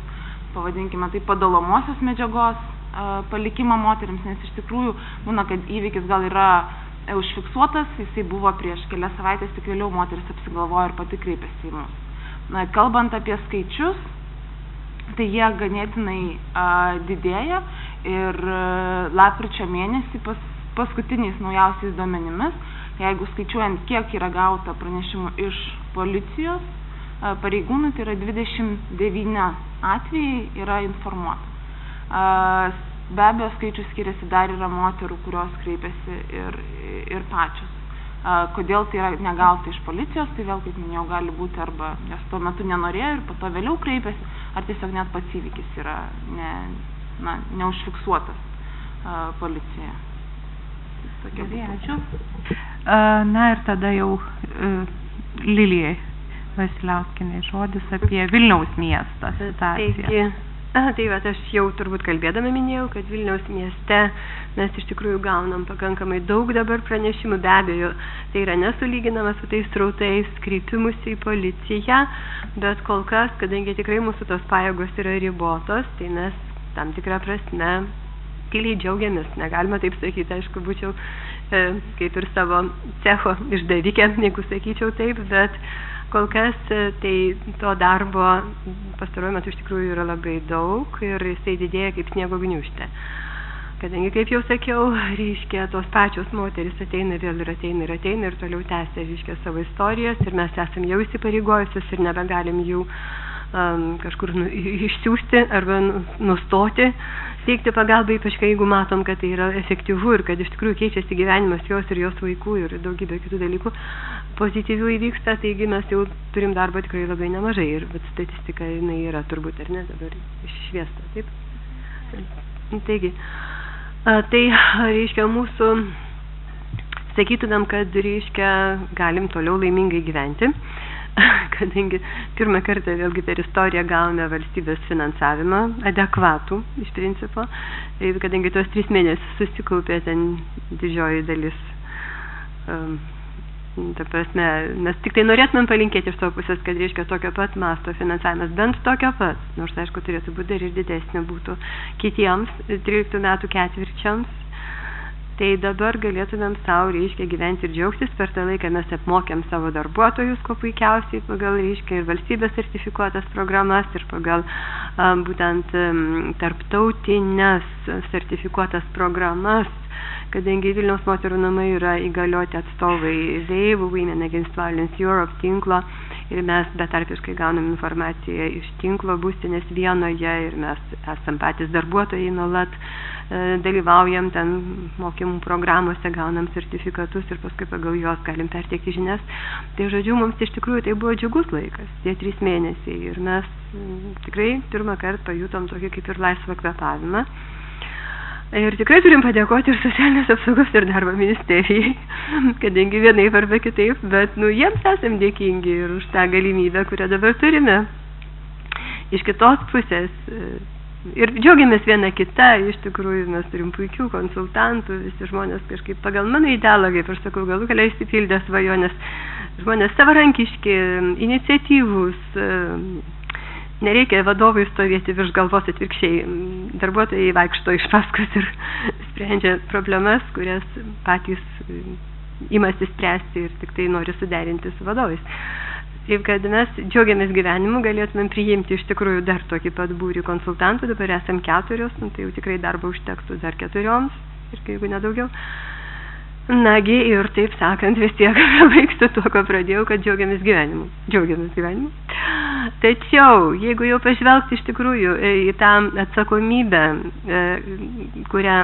pavadinkime tai, padalomosios medžiagos palikimą moterims, nes iš tikrųjų būna, kad įvykis gal yra užfiksuotas, jisai buvo prieš kelias savaitės, tik vėliau moteris apsigalvojo ir pati kreipėsi į mus. Na, kalbant apie skaičius, tai jie ganėtinai didėja ir lapkričio mėnesį paskutiniais naujausiais duomenimis, jeigu skaičiuojant, kiek yra gauta pranešimų iš policijos pareigūnų, tai yra 29 atvejai yra informuota. Be abejo, skaičius skiriasi, dar yra moterų, kurios kreipiasi ir pačios. Kodėl tai yra negauta iš policijos, tai vėl, kaip minėjau, gali būti arba jos tuo metu nenorėjo ir po to vėliau kreipiasi, ar tiesiog net pats įvykis yra neužfiksuotas policijoje. Gerai, ačiū. Na ir tada jau Lilijai Vasiliauskienei žodis apie Vilniaus miesto situaciją. Tai va, aš jau turbūt kalbėdama minėjau, kad Vilniaus mieste mes iš tikrųjų gaunam pakankamai daug dabar pranešimų, be abejo, tai yra nesulyginama su tais srautais kreipimusi į policiją, bet kol kas, kadangi tikrai mūsų tos pajėgos yra ribotos, tai mes tam tikrą prasme tyliai džiaugiamės, negalima taip sakyti, aišku, būčiau kaip ir savo cecho išdavikė, jeigu sakyčiau taip, bet kol kas tai to darbo pastaruoju metu iš tikrųjų yra labai daug ir jisai didėja kaip sniego gniūžtė. Kadangi, kaip jau sakiau, reiškia, tos pačios moteris ateina vėl ir ateina ir toliau tęsia, reiškia, savo istorijas ir mes esam jau įsipareigojusios ir nebegalim jų kažkur išsiųsti arba nustoti teikti pagalbą, ypač kai jeigu matom, kad tai yra efektyvu ir kad iš tikrųjų keičiasi gyvenimas jos ir jos vaikų ir daugybė kitų dalykų pozityvių įvyksta, taigi mes jau turim darbo tikrai labai nemažai ir statistika jinai yra turbūt, ar ne, dabar iššviesta, taip? Taigi, tai reiškia mūsų, sakytumėm, kad reiškia galim toliau laimingai gyventi, kadangi pirmą kartą vėlgi per istoriją gavome valstybės finansavimą adekvatų iš principo, kadangi tuos 3 mėnesius susikaupė ten didžioji dalis. Ta prasme, mes tik tai norėtumėm palinkėti iš savo pusės, kad reiškia tokio pat masto finansavimas, bent tokio pat, nors aišku turėtų būti dar ir didesnė būtų kitiems 13 metų ketvirčiams. Tai dabar galėtumėm savo, reiškia, gyventi ir džiaugtis. Per tą laiką mes apmokėm savo darbuotojus, kuo puikiausiai, pagal, reiškia, ir valstybės sertifikuotas programas, ir pagal būtent tarptautinės sertifikuotas programas, kadangi Vilniaus moterų namai yra įgalioti atstovai WAVE, Women Against Violence Europe tinklo, ir mes betarpiškai gaunam informaciją iš tinklo būstinės Vienoje ir mes esam patys darbuotojai nuolat dalyvaujam ten mokymų programuose, gaunam sertifikatus ir paskui pagal juos galim perteikti žinias. Tai žodžiu, mums iš tikrųjų tai buvo džiugus laikas, tie 3 mėnesiai ir mes tikrai pirmą kartą pajutom tokį kaip ir laisvą kvėpavimą. Ir tikrai turim padėkoti ir socialinės apsaugos ir darbo ministerijai, kadangi vienaip arba kitaip, bet jiems esam dėkingi ir už tą galimybę, kurią dabar turime. Iš kitos pusės ir džiaugiamės viena kita, iš tikrųjų mes turim puikių konsultantų, visi žmonės kažkaip pagal mano idealą, kaip aš sakau, galų gale išsipildė svajonės, žmonės savarankiški, iniciatyvūs, nereikia vadovui stovėti virš galvos, atvirkščiai, darbuotojai vaikšto iš paskos ir sprendžia problemas, kurias patys imasi spręsti ir tik tai nori suderinti su vadovais. Taip, kad mes džiaugiamės gyvenimu, galėtumėm priimti iš tikrųjų dar tokį pat būrį konsultantų, dabar esam 4, tai jau tikrai darbo užtektų dar 4, ir jeigu nedaugiau. Nagi, ir taip sakant, vis tiek baigsiu tuo, ko pradėjau, kad džiaugiamės gyvenimu. Tačiau, jeigu jau pažvelgti iš tikrųjų į tą atsakomybę, kurią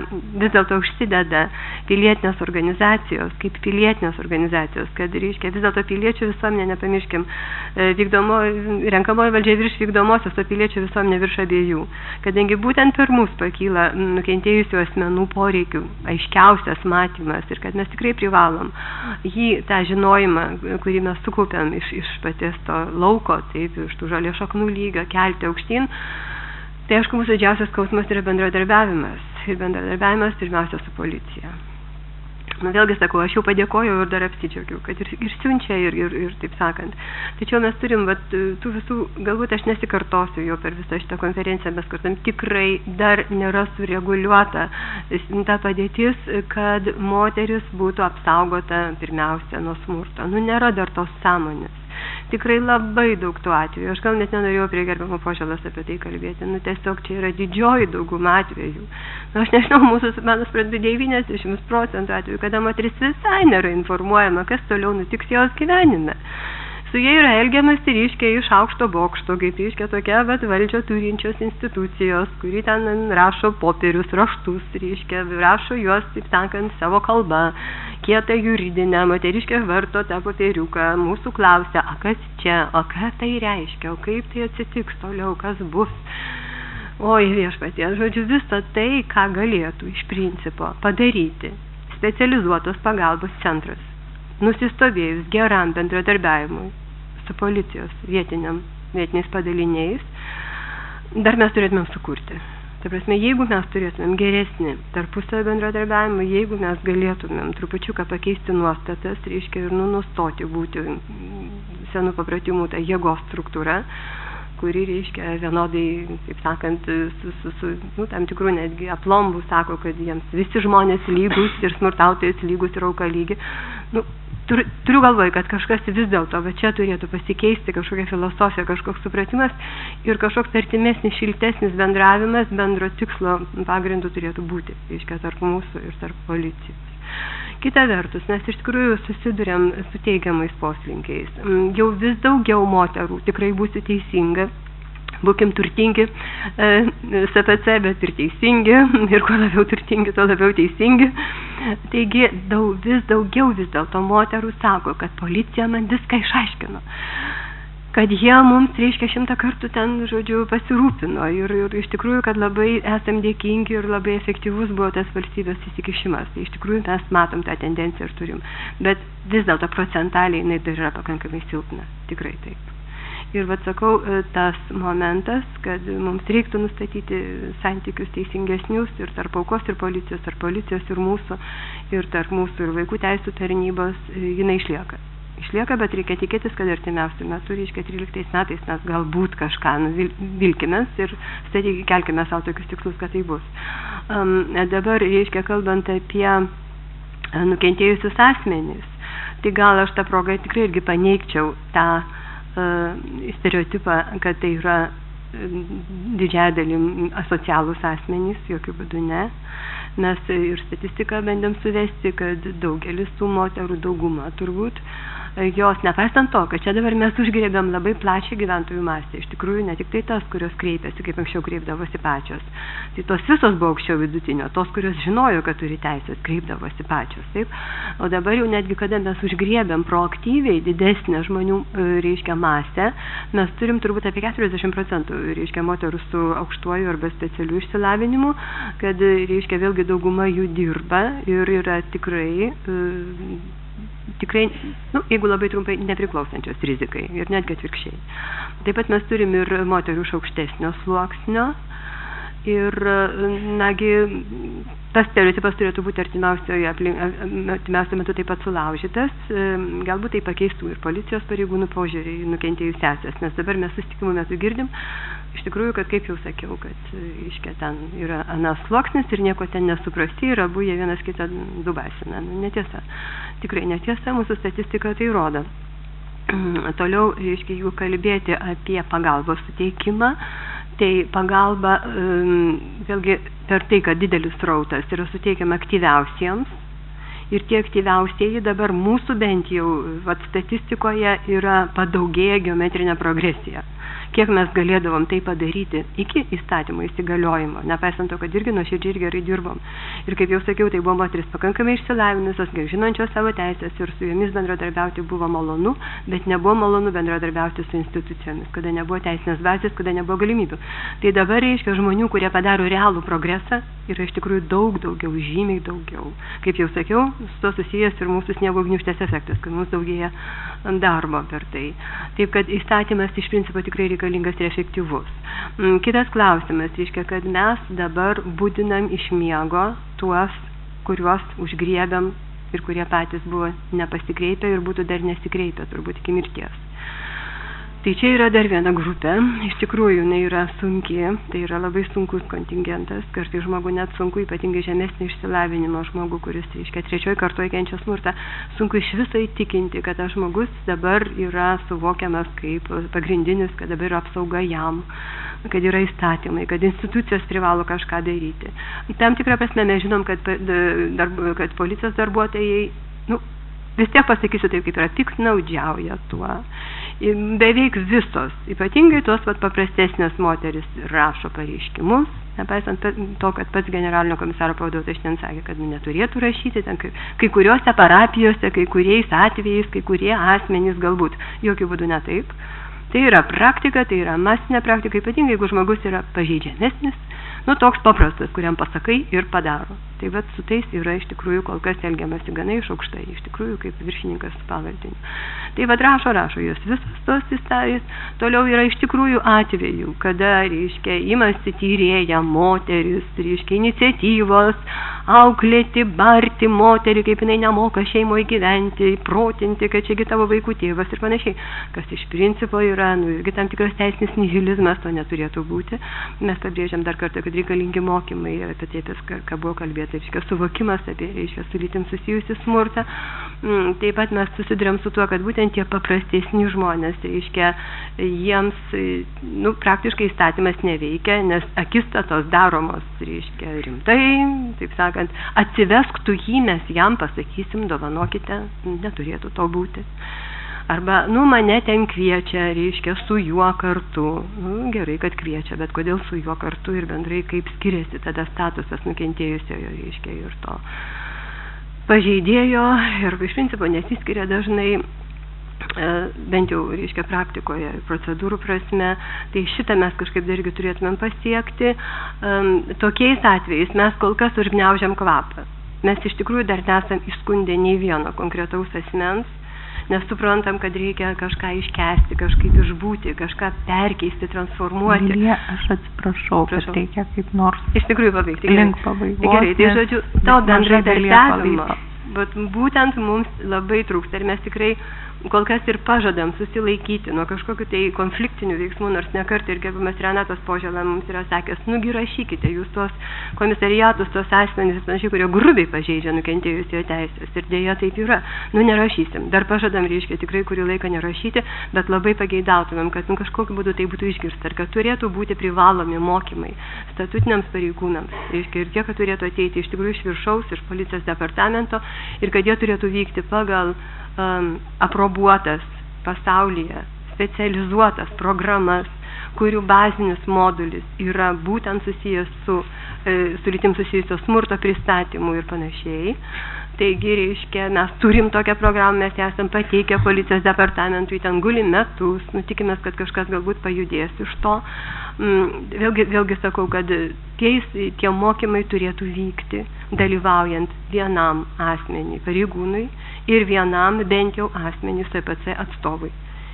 vis dėlto užsideda pilietinės organizacijos, kaip pilietinės organizacijos, kad reiškia vis dėlto piliečių visuomenė, nepamirškim, renkamoji valdžia virš vykdomosios, o piliečių visuomenė virš abiejų. Kadangi būtent per mus pakyla nukentėjusių asmenų poreikių aiškiausias matymas ir kad mes tikrai privalom tą žinojimą, kurį mes sukaupėm iš paties to lauko, taip, iš tų žalio šaknų lygio, kelti aukštyn, tai aišku, mūsų didžiausias skausmas yra bendradarbiavimas. Ir bendradarbiavimas pirmiausia su policija. Vėlgi sakau, aš jau padėkojau ir dar apsidžiaugiau, kad ir siunčia ir taip sakant. Tačiau mes turim, tų visų, galbūt aš nesikartosiu jau per visą šitą konferenciją, mes kartam tikrai dar nėra sureguliuota ta padėtis, kad moteris būtų apsaugota pirmiausia nuo smurto. Nėra dar tos sąmonės. Tikrai labai daug tų atvejų. Aš gal net nenorėjau prie gerbiamo Poželos apie tai kalbėti. Tiesiog čia yra didžioji dauguma atvejų. Aš nežinau, mano suprantu 90% atvejų, kada moteris visai nėra informuojama, kas toliau nutiks jos gyvenime. Su jie yra elgiamasi ryškiai iš aukšto bokšto, kaip ryškia tokia valdžią turinčios institucijos, kuri ten rašo popierius, raštus, ryškia, rašo juos, taip sakant, savo kalbą, kietą juridinę, moteriškę varto tą popieriuką, mūsų klausia, o kas čia, o ką tai reiškia, o kaip tai atsitiks toliau, kas bus. Oi, viešpatie, žodžiu, visą tai, ką galėtų iš principo padaryti specializuotos pagalbos centras, nusistovėjus geram bendradarbiavimui su policijos vietiniais padaliniais, dar mes turėtumėm sukurti. Ta prasme, jeigu mes turėtumėm geresnį tarpusavio bendradarbiavimą, jeigu mes galėtumėm trupučiuką pakeisti nuostatas, reiškia ir nustoti būti senų papratimų ta jėgos struktūra, kuri reiškia vienodai, taip sakant, su tam tikrų netgi aplombų sako, kad jiems visi žmonės lygus ir smurtautojas lygus ir auka lygi. Turiu galvoje, kad kažkas vis dėlto, va čia turėtų pasikeisti kažkokia filosofija, kažkoks supratimas ir kažkoks artimesnis, šiltesnis bendravimas, bendro tikslo pagrindų turėtų būti, reiškia, tarp mūsų ir tarp policijos. Kita vertus, mes iš tikrųjų susiduriam su teigiamais poslinkiais. Jau vis daugiau moterų, tikrai būsiu teisinga, būkim turtingi, SPC, bet ir teisingi, ir kuo labiau turtingi, tuo labiau teisingi. Taigi vis daugiau vis dėlto moterų sako, kad policija man viską išaiškino, kad jie mums, reiškia, 100 kartų ten, žodžiu, pasirūpino ir iš tikrųjų, kad labai esam dėkingi ir labai efektyvus buvo tas valstybės įsikišimas. Tai iš tikrųjų mes matom tą tendenciją ir turim, bet vis dėlto procentaliai jinai dar yra pakankamai silpna, tikrai taip. Ir sakau, tas momentas, kad mums reiktų nustatyti santykius teisingesnius ir tarp aukos ir policijos ir mūsų, ir tarp mūsų ir vaikų teisų tarnybos, jinai išlieka. Išlieka, bet reikia tikėtis, kad artimiausiu metu, reiškia 13 metais, mes galbūt kažką vilkimės ir kelkime savo tokius tikslus, kad tai bus. Dabar, reiškia, kalbant apie nukentėjusius asmenys, tai gal aš tą progą tikrai irgi paneigčiau tą stereotipą, kad tai yra didžiąją dalim asocialūs asmenys, jokių būdų ne. Mes ir statistiką bandėm suvesti, kad daugelis tų moterų, dauguma turbūt, jos, nepaisant to, kad čia dabar mes užgrėbėm labai plačią gyventojų masę, iš tikrųjų ne tik tai tas, kurios kreipėsi, kaip anksčiau kreipdavosi pačios, tai tos visos buvo aukščiau vidutinio, tos, kurios žinojo, kad turi teisės, kreipdavosi pačios, taip, o dabar jau netgi, kada mes užgrėbėm proaktyviai didesnę žmonių, reiškia, masę, mes turim turbūt apie 40%, reiškia, moterų su aukštuoju arba specialiu išsilavinimu, kad, reiškia, vėlgi dauguma jų dirba ir yra tikrai, jeigu labai trumpai, nepriklausančios rizikai ir netgi atvirkščiai. Taip pat mes turim ir moterų iš aukštesnio sluoksnio ir, nagi, tas stereotipas turėtų būti artimiausiu metu taip pat sulaužytas, galbūt tai pakeistų ir policijos pareigūnų požiūrį į nukentėjusiąsias, nes dabar mes susitikimų metu girdim, iš tikrųjų, kad kaip jau sakiau, kad iškia ten yra anas sluoksnis ir nieko ten nesuprasti ir abu jie vienas kitą dubasina. Netiesa. Tikrai netiesa, mūsų statistika tai rodo. Toliau, reiškia, jeigu kalbėti apie pagalbos suteikimą, tai pagalba, vėlgi, per tai, kad didelis srautas yra suteikiama aktyviausiems ir tie aktyviausieji dabar mūsų bent jau statistikoje yra padaugėję geometrinė progresija. Kiek mes galėdavom tai padaryti iki įstatymo įsigaliojimo, nepaisant to, kad irgi nuoširdžiai ir gerai dirbom. Ir kaip jau sakiau, tai buvo moteris pakankamai išsilavinusios, žinančios savo teisės ir su jomis bendradarbiauti buvo malonu, bet nebuvo malonu bendradarbiauti su institucijomis, kada nebuvo teisinės bazės, kada nebuvo galimybių. Tai dabar reiškia žmonių, kurie padaro realų progresą, yra iš tikrųjų daug daugiau, žymiai daugiau. Kaip jau sakiau, su to susijęs ir mūsų sniego gniūžtės efektas, kad mūsų daugėja darbo per tai. Taip, kad įstatymas iš principo tikrai reikalingas ir efektyvus. Kitas klausimas, reiškia, kad mes dabar budinam iš miego tuos, kuriuos užgriebiam ir kurie patys buvo nepasikreipę ir būtų dar nesikreipę, turbūt iki mirties. Tai čia yra dar viena grupė, iš tikrųjų jinai yra sunki, tai yra labai sunkus kontingentas, kartais žmogų net sunku, ypatingai žemesnį išsilavinimo žmogų, kuris, reiškia, trečioji kartoje kenčia smurtą, sunku iš viso įtikinti, kad tas žmogus dabar yra suvokiamas kaip pagrindinis, kad dabar yra apsauga jam, kad yra įstatymai, kad institucijos privalo kažką daryti. Tam tikrą prasme mes žinom, kad policijos darbuotojai, vis tiek pasakysiu taip, kaip yra, piktnaudžiauja tuo. Beveik visos, ypatingai tos paprastesnės moteris rašo pareiškimus, nepaisant to, kad pats generalinio komisaro pavaduotojas ten sakė, kad neturėtų rašyti, ten kai kuriuose parapijose, kai kuriais atvejais, kai kurie asmenys galbūt, jokių būdų ne taip. Tai yra praktika, tai yra masinė praktika, ypatingai jeigu žmogus yra pažeidžiamesnis, toks paprastas, kuriam pasakai ir padaro. Tai vat su tais yra iš tikrųjų kol kas elgiamasi gana iš aukštai, iš tikrųjų kaip viršininkas su pavaldiniu. Tai vat rašo jos visos tos istorijas. Toliau yra iš tikrųjų atvejų, kada, reiškia, imasi tyrėja moteris, reiškia, iniciatyvos, auklėti, barti moterį, kaip jinai nemoka šeimoje gyventi, protinti, kad čiagi tavo vaikų tėvas ir panašiai. Kas iš principo yra, irgi tam tikras teisinis nihilizmas, to neturėtų būti. Mes pabrėžiam dar kartą, kad reikalingi mokymai apie tai, ką buvo kalbėta, reiškia, suvokimas apie, reiškia, su lytim susijusi smurtą. Taip pat mes susidurėm su tuo, kad būtent tie paprastesni žmonės, reiškia, jiems, praktiškai įstatymas neveikia, nes akistatos daromos, reiškia, rimtai, taip sakant, atsivesk tu jį, mes jam pasakysim, dovanokite, neturėtų to būti. Arba, mane ten kviečia, reiškia, su juo kartu. Gerai, kad kviečia, bet kodėl su juo kartu ir bendrai kaip skiriasi tada statusas nukentėjusiojo, reiškia, ir to pažeidėjo, ir iš principo nesiskiria dažnai, bent jau, reiškia, praktikoje, procedūrų prasme, tai šitą mes kažkaip dargi turėtumėm pasiekti. Tokiais atvejais mes kol kas užgniaužiam kvapą. Mes iš tikrųjų dar nesam įskundę nei vieno konkretaus asmens, nes suprantam, kad reikia kažką iškęsti, kažkaip išbūti, kažką perkeisti, transformuoti. Lilija, aš atsiprašau, kad reikia kaip nors iš tikrųjų pabaigti. Link pabaigos. Gerai, tai žodžiu, to bendradarbiavimo, bet būtent mums labai trūksta ir mes tikrai kol kas ir pažadam susilaikyti nuo kažkokių tai konfliktinių veiksmų, nors nekart ir gerbiamas Renatas Požėla mums yra sakęs, rašykite jūs tos komisariatus, tos asmenys, panašiai, kurie grubiai pažeidžia nukentėjusiojo teisės. Ir dėja taip yra. Nerašysim. Dar pažadam, reiškia, tikrai kurį laiką nerašyti, bet labai pageidautumėm, kad kažkokiu būdu tai būtų išgirsta, ir kad turėtų būti privalomi mokymai statutiniams pareigūnams. Reiškia, ir tie, kad turėtų ateiti iš tikrųjų iš viršaus, iš policijos departamento, ir kad jie turėtų vykti pagal aprobuotas pasaulyje specializuotas programas, kurių bazinis modulis yra būtent susijęs su lytim susijusio smurto pristatymu ir panašiai. Taigi, reiškia, mes turim tokią programą, mes esam pateikę policijos departamentui, ten guli metus, tikimės, kad kažkas galbūt pajudės iš to. Vėlgi sakau, kad tie mokymai turėtų vykti, dalyvaujant vienam asmeniui, pareigūnui ir vienam bent jau asmeniui SPC atstovui.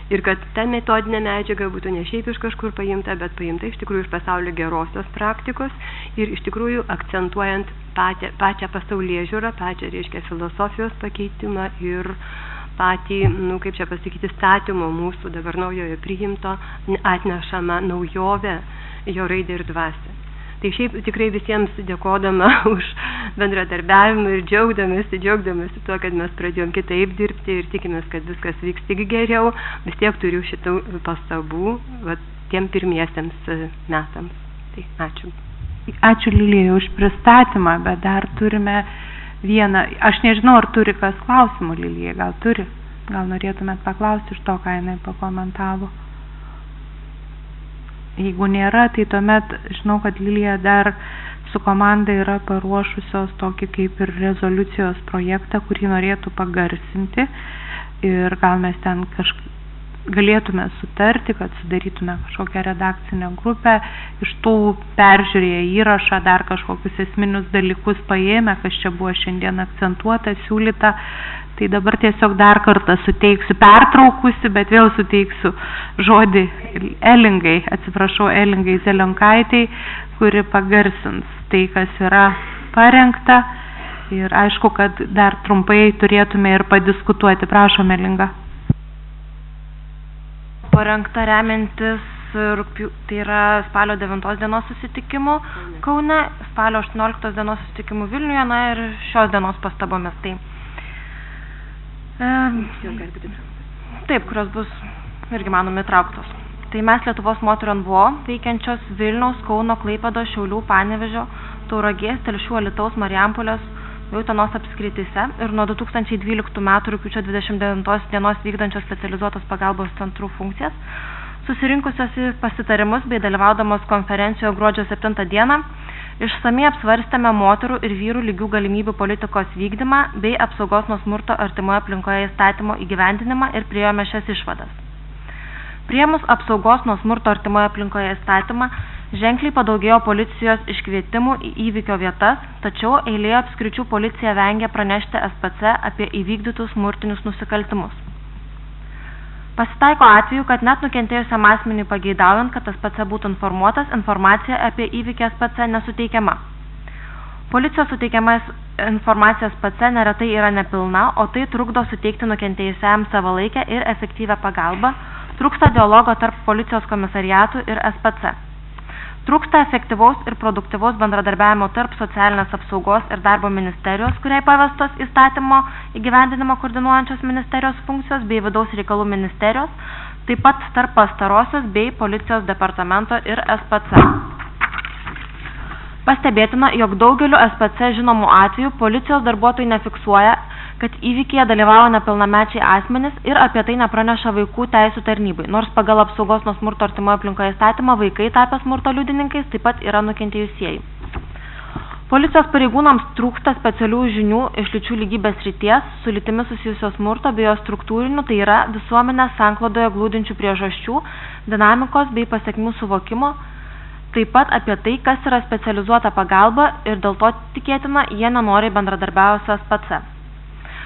Ir kad ta metodinė medžiaga būtų ne šiaip iš kažkur paimta, bet paimta iš tikrųjų iš pasaulio gerosios praktikos ir iš tikrųjų akcentuojant pačią pasaulėžiūrą, pačią, reiškia, filosofijos pakeitimą ir patį, kaip čia pasakyti, statymo mūsų dabar naujojo priimto atnešamą naujovę, jo raidę ir dvasią. Tai šiaip tikrai visiems dėkodama už bendradarbiavimą ir džiaugdamasi tuo, kad mes pradėjom kitaip dirbti ir tikimės, kad viskas vyks tik geriau. Vis tiek turiu šitų pastabų tiem pirmiesiems metams. Tai ačiū. Ačiū Lilijai už pristatymą, bet dar turime vieną, aš nežinau, ar turi kas klausimų Lilijai, gal turi, gal norėtumėt paklausti iš to, ką jinai pakomentavo. Jeigu nėra, tai tuomet žinau, kad Lilija dar su komanda yra paruošusios tokį kaip ir rezoliucijos projektą, kurį norėtų pagarsinti ir gal mes ten galėtume sutarti, kad sudarytume kažkokią redakcinę grupę, iš tų peržiūrėję įrašą dar kažkokius esminius dalykus paėmę, kas čia buvo šiandien akcentuota, siūlyta. Tai dabar tiesiog dar kartą suteiksiu, pertraukusi, bet vėl suteiksiu žodį Elingai Zelionkaitai, kuri pagarsins tai, kas yra parengta. Ir aišku, kad dar trumpai turėtume ir padiskutuoti. Prašom, Elinga. Parengta remiantis tai yra spalio 9 dienos susitikimu Kaune, spalio 18 dienos susitikimu Vilniuje, ir šios dienos pastabomis. Taip, kurios bus irgi manome įtrauktos. Tai mes Lietuvos moterų NVO, veikiančios Vilniaus, Kauno, Klaipėdos, Šiaulių, Panevėžio, Tauragės, Telšių, Alytaus, Marijampolės, Utenos apskrityse ir nuo 2012 metų rugpjūčio 29 dienos vykdančios specializuotos pagalbos centrų funkcijas, susirinkusios į pasitarimus bei dalyvaudamos konferencijoje gruodžio 7 dieną, išsamiai apsvarstėme moterų ir vyrų lygių galimybių politikos vykdymą bei apsaugos nuo smurto artimoje aplinkoje įstatymo įgyvendinimą ir priėjome šias išvadas. Priėmus apsaugos nuo smurto artimoje aplinkoje įstatymą, ženkliai padaugėjo policijos iškvietimų į įvykio vietas, tačiau eilėje apskričių policija vengia pranešti SPC apie įvykdytus smurtinius nusikaltimus. Pasitaiko atveju, kad net nukentėjusiam asmeniui pageidaujant, kad SPC būtų informuotas, informacija apie įvykį SPC nesuteikiama. Policijos suteikiama informacija SPC neretai yra nepilna, o tai trukdo suteikti nukentėjusiam savalaikę ir efektyvę pagalbą, trūksta dialogo tarp policijos komisariatų ir SPC. Trūksta efektyvaus ir produktyvaus bendradarbiavimo tarp socialinės apsaugos ir darbo ministerijos, kuriai pavestos įstatymo įgyvendinimo koordinuojančios ministerijos funkcijos bei vidaus reikalų ministerijos, taip pat tarp pastarosios bei policijos departamento ir SPC. Pastebėtina, jog daugeliu SPC žinomų atvejų policijos darbuotojai nefiksuoja, kad įvykyje dalyvavo nepilnamečiai asmenys ir apie tai nepraneša vaikų teisų tarnybai, nors pagal apsaugos nuo smurto artimoje aplinkoje įstatymą vaikai tapę smurto liudininkais taip pat yra nukentėjusieji. Policijos pareigūnams trūksta specialių žinių iš lyčių lygybės srities, su lytimi susijusio smurto bei jo struktūrinių, tai yra visuomenės sanklodoje glūdinčių priežasčių, dinamikos bei pasekmių suvokimo, taip pat apie tai, kas yra specializuota pagalba ir dėl to tikėtina, jie nenoriai bendradarbiauja su SPC.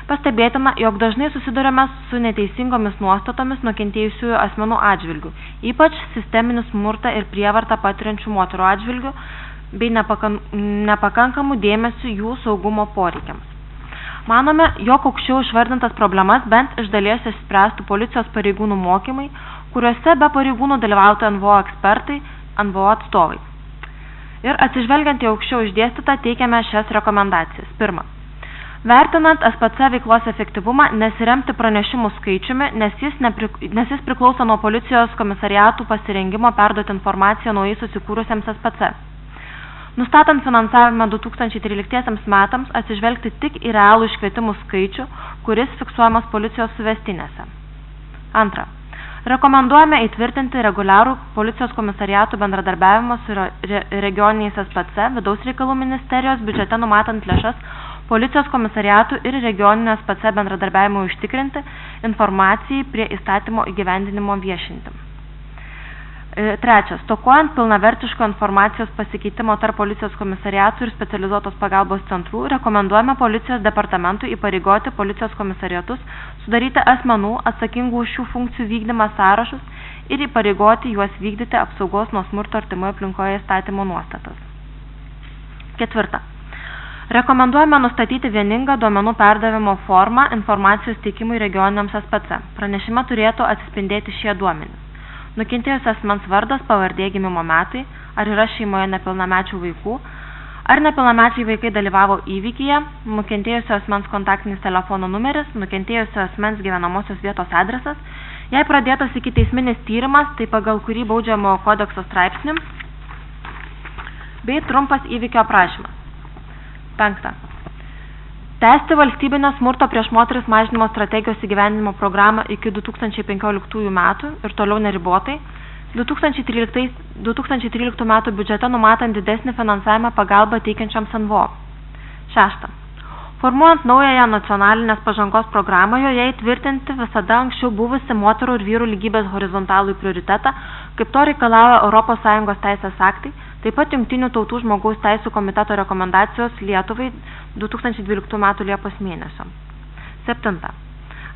Pastebėtina, jog dažnai susidurime su neteisingomis nuostatomis nukentėjusiųjų asmenų atžvilgių, ypač sisteminį smurtą ir prievartą patiriančių moterų atžvilgių, bei nepakankamų dėmesių jų saugumo poreikiams. Manome, jog aukščiau išvardintas problemas bent iš dalies išspręstų policijos pareigūnų mokymai, kuriuose be pareigūnų dalyvautų NVO ekspertai, NVO atstovai. Ir atsižvelgiant į aukščiau išdėstytą, teikiame šias rekomendacijas. Pirma. Vertinant SPC veiklos efektyvumą, nesiremti pranešimų skaičiumi, nes jis priklauso nuo policijos komisariatų pasirengimo perduoti informaciją naujai susikūrusiems SPC. Nustatant finansavimą 2013 metams, atsižvelgti tik į realų iškvietimų skaičių, kuris fiksuojamas policijos suvestinėse. Antra. Rekomenduojame įtvirtinti reguliarų policijos komisariatų bendradarbiavimo su regioniniais SPC, vidaus reikalų ministerijos biudžete numatant lėšas policijos komisariatų ir regioninio SPC bendradarbiavimo užtikrinti, informacijai prie įstatymo įgyvendinimo viešinti. Trečias. Stokojant pilnavertiško informacijos pasikeitimo tarp policijos komisariatų ir specializuotos pagalbos centrų, rekomenduojame policijos departamentui įpareigoti policijos komisariatus, sudaryti asmenų atsakingų už šių funkcijų vykdymą sąrašus ir įpareigoti juos vykdyti apsaugos nuo smurto artimoje aplinkoje įstatymo nuostatas. Ketvirta. Rekomenduojame nustatyti vieningą duomenų perdavimo formą informacijos teikimui regioniniams SPC. Pranešime turėtų atsispindėti šie duomenys. Nukentėjus asmens vardas, pavardė, gimimo metai, ar yra šeimoje nepilnamečių vaikų, ar nepilnamečiai vaikai dalyvavo įvykyje, nukentėjusio asmens kontaktinis telefono numeris, nukentėjusio asmens gyvenamosios vietos adresas, jei pradėtas ikiteisminis tyrimas, tai pagal kurį baudžiamojo kodekso straipsnį, bei trumpas įvykio aprašymas. 5. Tęsti valstybinę smurto prieš moteris mažinimo strategijos įgyvendinimo programą iki 2015 metų ir toliau neribotai, 2013 metų biudžete numatant didesnį finansavimą pagalbą teikiančioms NVO. 6. Formuojant naująją nacionalinės pažangos programą, joje įtvirtinti visada anksčiau buvusi moterų ir vyrų lygybės horizontalų prioritetą, kaip to reikalauja ES teisės aktai, taip pat Jungtinių tautų žmogaus teisų komiteto rekomendacijos Lietuvai 2012 m. Liepos mėnesio. 7.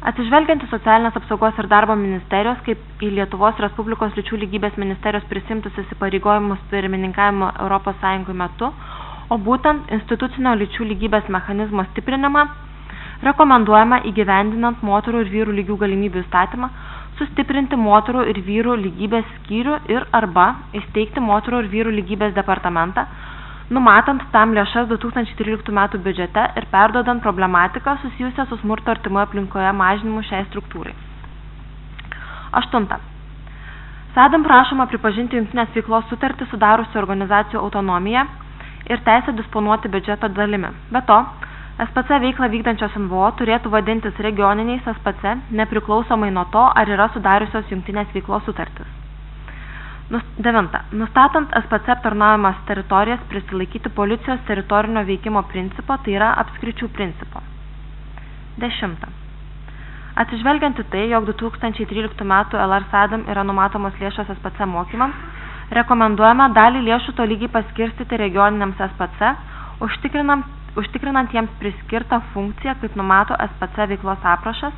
Atsižvelgiant į socialinės apsaugos ir darbo ministerijos, kaip į Lietuvos Respublikos lyčių lygybės ministerijos prisimtus įsipareigojimus pirmininkavimo ES metu, o būtent institucinio lyčių lygybės mechanizmo stiprinimą, rekomenduojama įgyvendinant moterų ir vyrų lygių galimybių įstatymą, sustiprinti moterų ir vyrų lygybės skyrių ir arba įsteigti moterų ir vyrų lygybės departamentą, numatant tam lėšas 2013 metų biudžete ir perduodant problematiką susijusią su smurto artimoje aplinkoje mažinimu šiai struktūrai. 8. SADM prašoma pripažinti jungtinės veiklos sutartį sudariusių organizacijų autonomiją ir teisę disponuoti biudžeto dalimi. Be to, SPC veiklą vykdančios NVO turėtų vadintis regioniniais SPC, nepriklausomai nuo to, ar yra sudariusios jungtinės veiklos sutartis. 9. Nustatant SPC aptarnaujamas teritorijas prisilaikyti policijos teritorinio veikimo principo, tai yra apskričių principo. 10. Atsižvelgiant į tai, jog 2013 metų LR SADM yra numatomos lėšos SPC mokymams, rekomenduojama dalį lėšų tolygiai paskirstyti regioniniams SPC, užtikrinant jiems priskirtą funkciją, kaip numato SPC veiklos aprašas,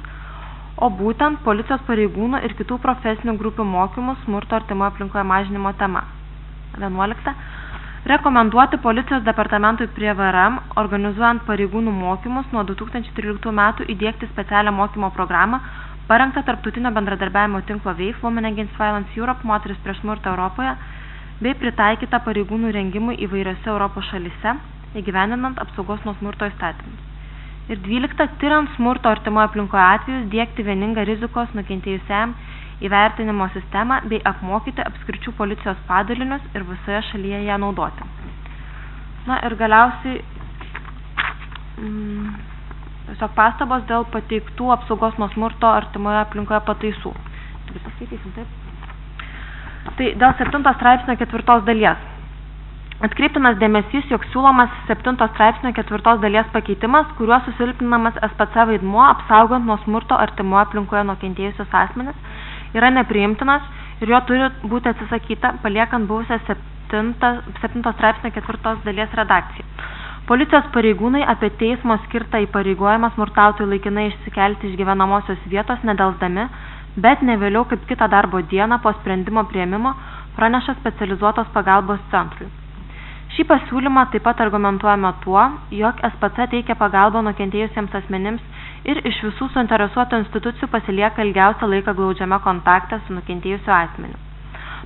o būtent policijos pareigūnų ir kitų profesinių grupių mokymus smurto artimoje aplinkoje mažinimo tema. 11. Rekomenduoti policijos departamentui prie VRM, organizuojant pareigūnų mokymus nuo 2013 metų įdiegti specialią mokymo programą, parengtą tarptautinio bendradarbiavimo tinklo WAVE, Women Against Violence Europe, moteris prieš smurtą Europoje, bei pritaikytą pareigūnų rengimui įvairiose Europos šalyse, įgyvendinant apsaugos nuo smurto įstatymus. Ir 12. Tiriant smurto artimoje aplinkoje atvejus, diegti vieningą rizikos nukentėjusiam įvertinimo sistemą bei apmokyti apskričių policijos padalinius ir visoje šalyje ją naudoti. Na ir galiausiai tiesiog pastabos dėl pateiktų apsaugos nuo smurto artimoje aplinkoje pataisų. Paskaitysim, taip? Tai dėl 7 straipsnio 4 dalies. Atkreiptinas dėmesys, jog siūlomas 7 straipsnio 4 dalies pakeitimas, kuriuo susilpninamas SPC vaidmuo apsaugant nuo smurto artimoje aplinkoje nukentėjusius asmenis, yra nepriimtinas ir jo turi būti atsisakyta, paliekant buvusią 7 straipsnio 4 dalies redakciją. Policijos pareigūnai apie teismo skirtą įpareigojimą smurtautojui laikinai išsikelti iš gyvenamosios vietos nedelsdami, bet ne vėliau kaip kitą darbo dieną po sprendimo priėmimo praneša specializuotos pagalbos centrui. Šį pasiūlymą taip pat argumentuojame tuo, jog SPC teikia pagalbą nukentėjusiems asmenims ir iš visų suinteresuotų institucijų pasilieka ilgiausią laiką glaudžiame kontakte su nukentėjusiu asmeniu.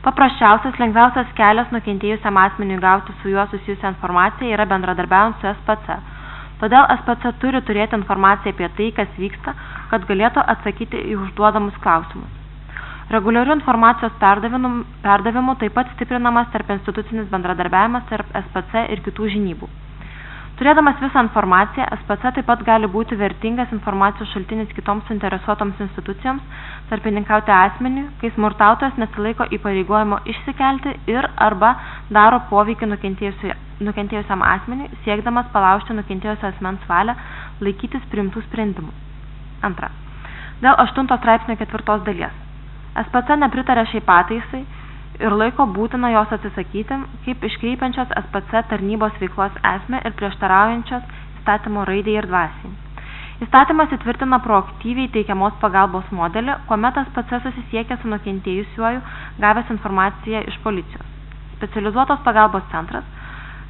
Paprasčiausias, lengviausias kelias nukentėjusiam asmeniui gauti su juo susijusią informaciją yra bendradarbiaujant su SPC. Todėl SPC turi turėti informaciją apie tai, kas vyksta, kad galėtų atsakyti į užduodamus klausimus. Reguliarių informacijos perdavimu taip pat stiprinamas tarp institucinis bendradarbiavimas tarp SPC ir kitų žinybų. Turėdamas visą informaciją, SPC taip pat gali būti vertingas informacijos šaltinis kitoms suinteresuotoms institucijoms, tarpininkauti asmeniui, kai smurtautojas nesilaiko įpareigojimo išsikelti ir arba daro poveikį nukentėjusiam asmeniui, siekdamas palaužti nukentėjusio asmens valią laikytis priimtų sprendimų. Antra. Dėl 8 straipsnio 4 dalies. SPC nepritarė šiai pataisai ir laiko būtina jos atsisakyti, kaip iškreipiančios SPC tarnybos veiklos esmę ir prieštaraujančios įstatymo raidai ir dvasiai. Įstatymas įtvirtina proaktyviai teikiamos pagalbos modelį, kuomet SPC susisiekia su nukentėjusiuoju, gavęs informaciją iš policijos. Specializuotos pagalbos centras,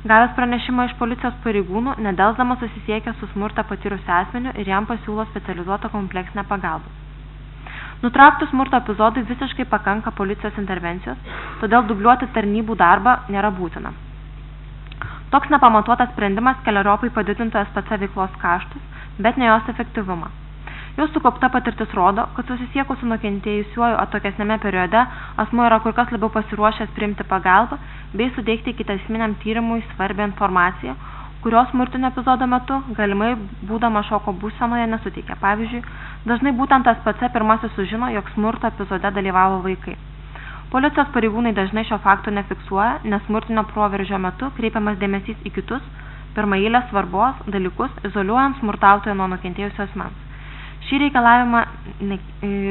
gavęs pranešimą iš policijos pareigūnų, nedelsdamas susisiekia su smurtą patyrusiu asmeniu ir jam pasiūlo specializuotą kompleksinę pagalbą. Nutraukti smurto epizodui visiškai pakanka policijos intervencijos, todėl dubliuoti tarnybų darbą nėra būtina. Toks nepamatuotas sprendimas keleriopai padidintų SPC veiklos kaštus, bet ne jos efektyvumą. Jau sukaupta patirtis rodo, kad susisiekus su nukentėjusiuoju atokesnėme periode asmuo yra kur kas labiau pasiruošęs priimti pagalbą bei suteikti ikiteisminiam tyrimui svarbią informaciją, kurios smurtinio epizodo metu galimai būdama šoko būsenoje nesuteikia. Pavyzdžiui, dažnai būtent SPC pirmasis sužino, jog smurto epizode dalyvavo vaikai. Policijos pareigūnai dažnai šio fakto nefiksuoja, nes smurtinio proveržio metu kreipiamas dėmesys į kitus, pirmaeilės svarbos dalykus, izoliuojant smurtautoją nuo nukentėjusio asmens. Šį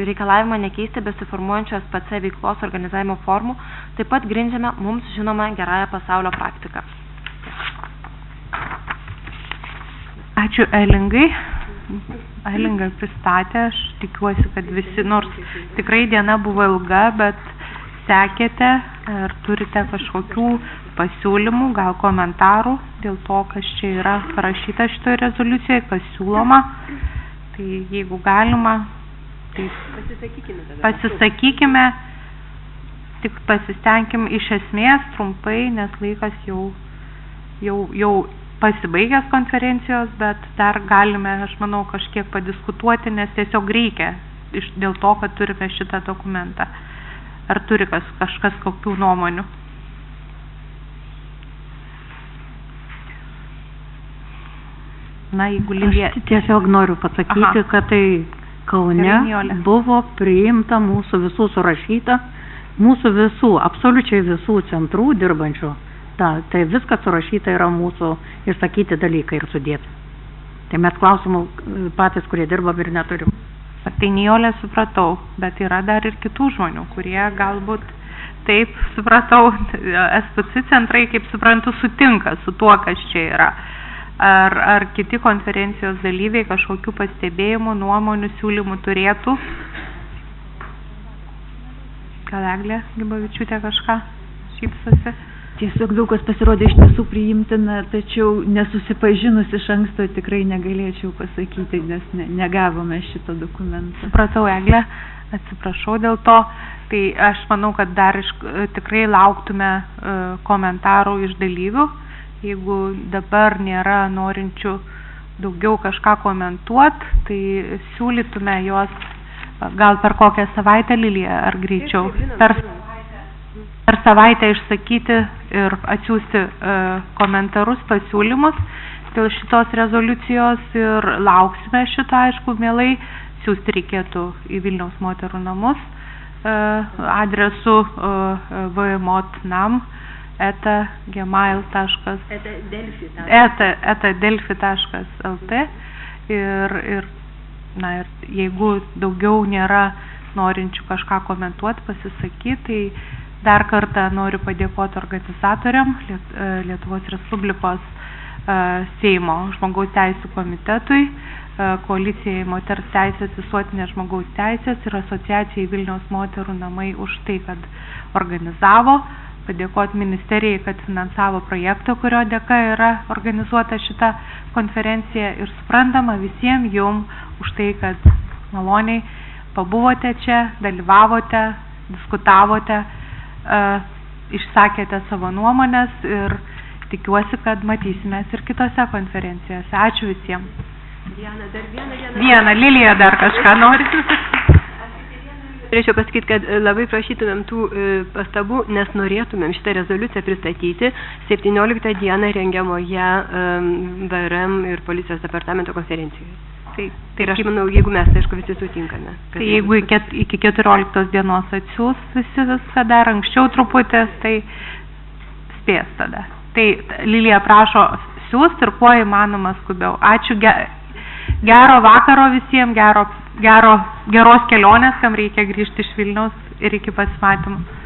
reikalavimą nekeisti besiformuojančio SPC veiklos organizavimo formų taip pat grindžiame mums žinomą gerąją pasaulio praktiką. Ačiū Elingai. Elinga pristatė, aš tikiuosi, kad visi, nors tikrai diena buvo ilga, bet sekėte ir turite kažkokių pasiūlymų, gal komentarų dėl to, kas čia yra parašyta šitoje rezoliucijoje, kas siūloma. Tai jeigu galima, tai pasisakykime, tik pasistengime iš esmės trumpai, nes laikas jau pasibaigęs konferencijos, bet dar galime, aš manau, kažkiek padiskutuoti, nes tiesiog reikia dėl to, kad turime šitą dokumentą. Ar turi kažkas kokių nuomonių? Na, jeigu Lilija... Aš tiesiog noriu pasakyti, kad tai Kaune buvo priimta mūsų visų surašyta, mūsų visų, absoliučiai visų centrų dirbančių. Tai viskas surašyta yra mūsų išsakyti dalykai ir sudėti. Tai mes klausimų patys, kurie dirbam ir neturim. Tai Nijolė supratau, bet yra dar ir kitų žmonių, kurie galbūt taip supratau, SPC centrai, kaip suprantu, sutinka su tuo, kas čia yra. Ar kiti konferencijos dalyviai kažkokių pastebėjimų, nuomonių, siūlymų turėtų? Gal Eglė Gibavičiūtė kažką šypsosi? Tiesiog daug kas pasirodė iš tiesų priimtina, tačiau nesusipažinus iš anksto tikrai negalėčiau pasakyti, nes negavome šito dokumento. Supratau, Eglė, atsiprašau dėl to. Tai aš manau, kad dar tikrai lauktume komentarų iš dalyvių. Jeigu dabar nėra norinčių daugiau kažką komentuot, tai siūlytume juos gal per kokią savaitę, Lilija, ar greičiau? Per savaitę išsakyti ir atsiųsti komentarus, pasiūlymus dėl šitos rezoliucijos ir lauksime šito, aišku, mielai. Siųsti reikėtų į Vilniaus moterų namus adresu vmotnam @delfi.lt ir jeigu daugiau nėra norinčių kažką komentuoti, pasisakyti, tai dar kartą noriu padėkoti organizatoriam Lietuvos Respublikos Seimo žmogaus teisų komitetui, koalicijai Moters teisės, visuotinės žmogaus teisės ir asociacijai Vilniaus moterų namai už tai, kad organizavo. Padėkoti ministerijai, kad finansavo projektą, kurio dėka yra organizuota šita konferencija ir suprantama visiems jum už tai, kad maloniai pabuvote čia, dalyvavote, diskutavote, išsakėte savo nuomonės ir tikiuosi, kad matysimės ir kitose konferencijose. Ačiū visiems. Diana, dar vieną. Lilija dar kažką nori. Norėčiau pasakyti, kad labai prašytumėm tų pastabų, nes norėtumėm šitą rezoliuciją pristatyti 17 dieną rengiamoje VRM ir policijos departamento konferencijoje. Tai aš manau, jeigu mes, aišku, visi sutinkame. Tai jeigu iki 14 dienos atsiūs visi viską dar anksčiau truputės, tai spės tada. Tai Lilija prašo siūsti ir kuo įmanoma skubiau. Ačiū, gero vakaro visiems, geros kelionės, kam reikia grįžti iš Vilniaus ir iki pasimatymų.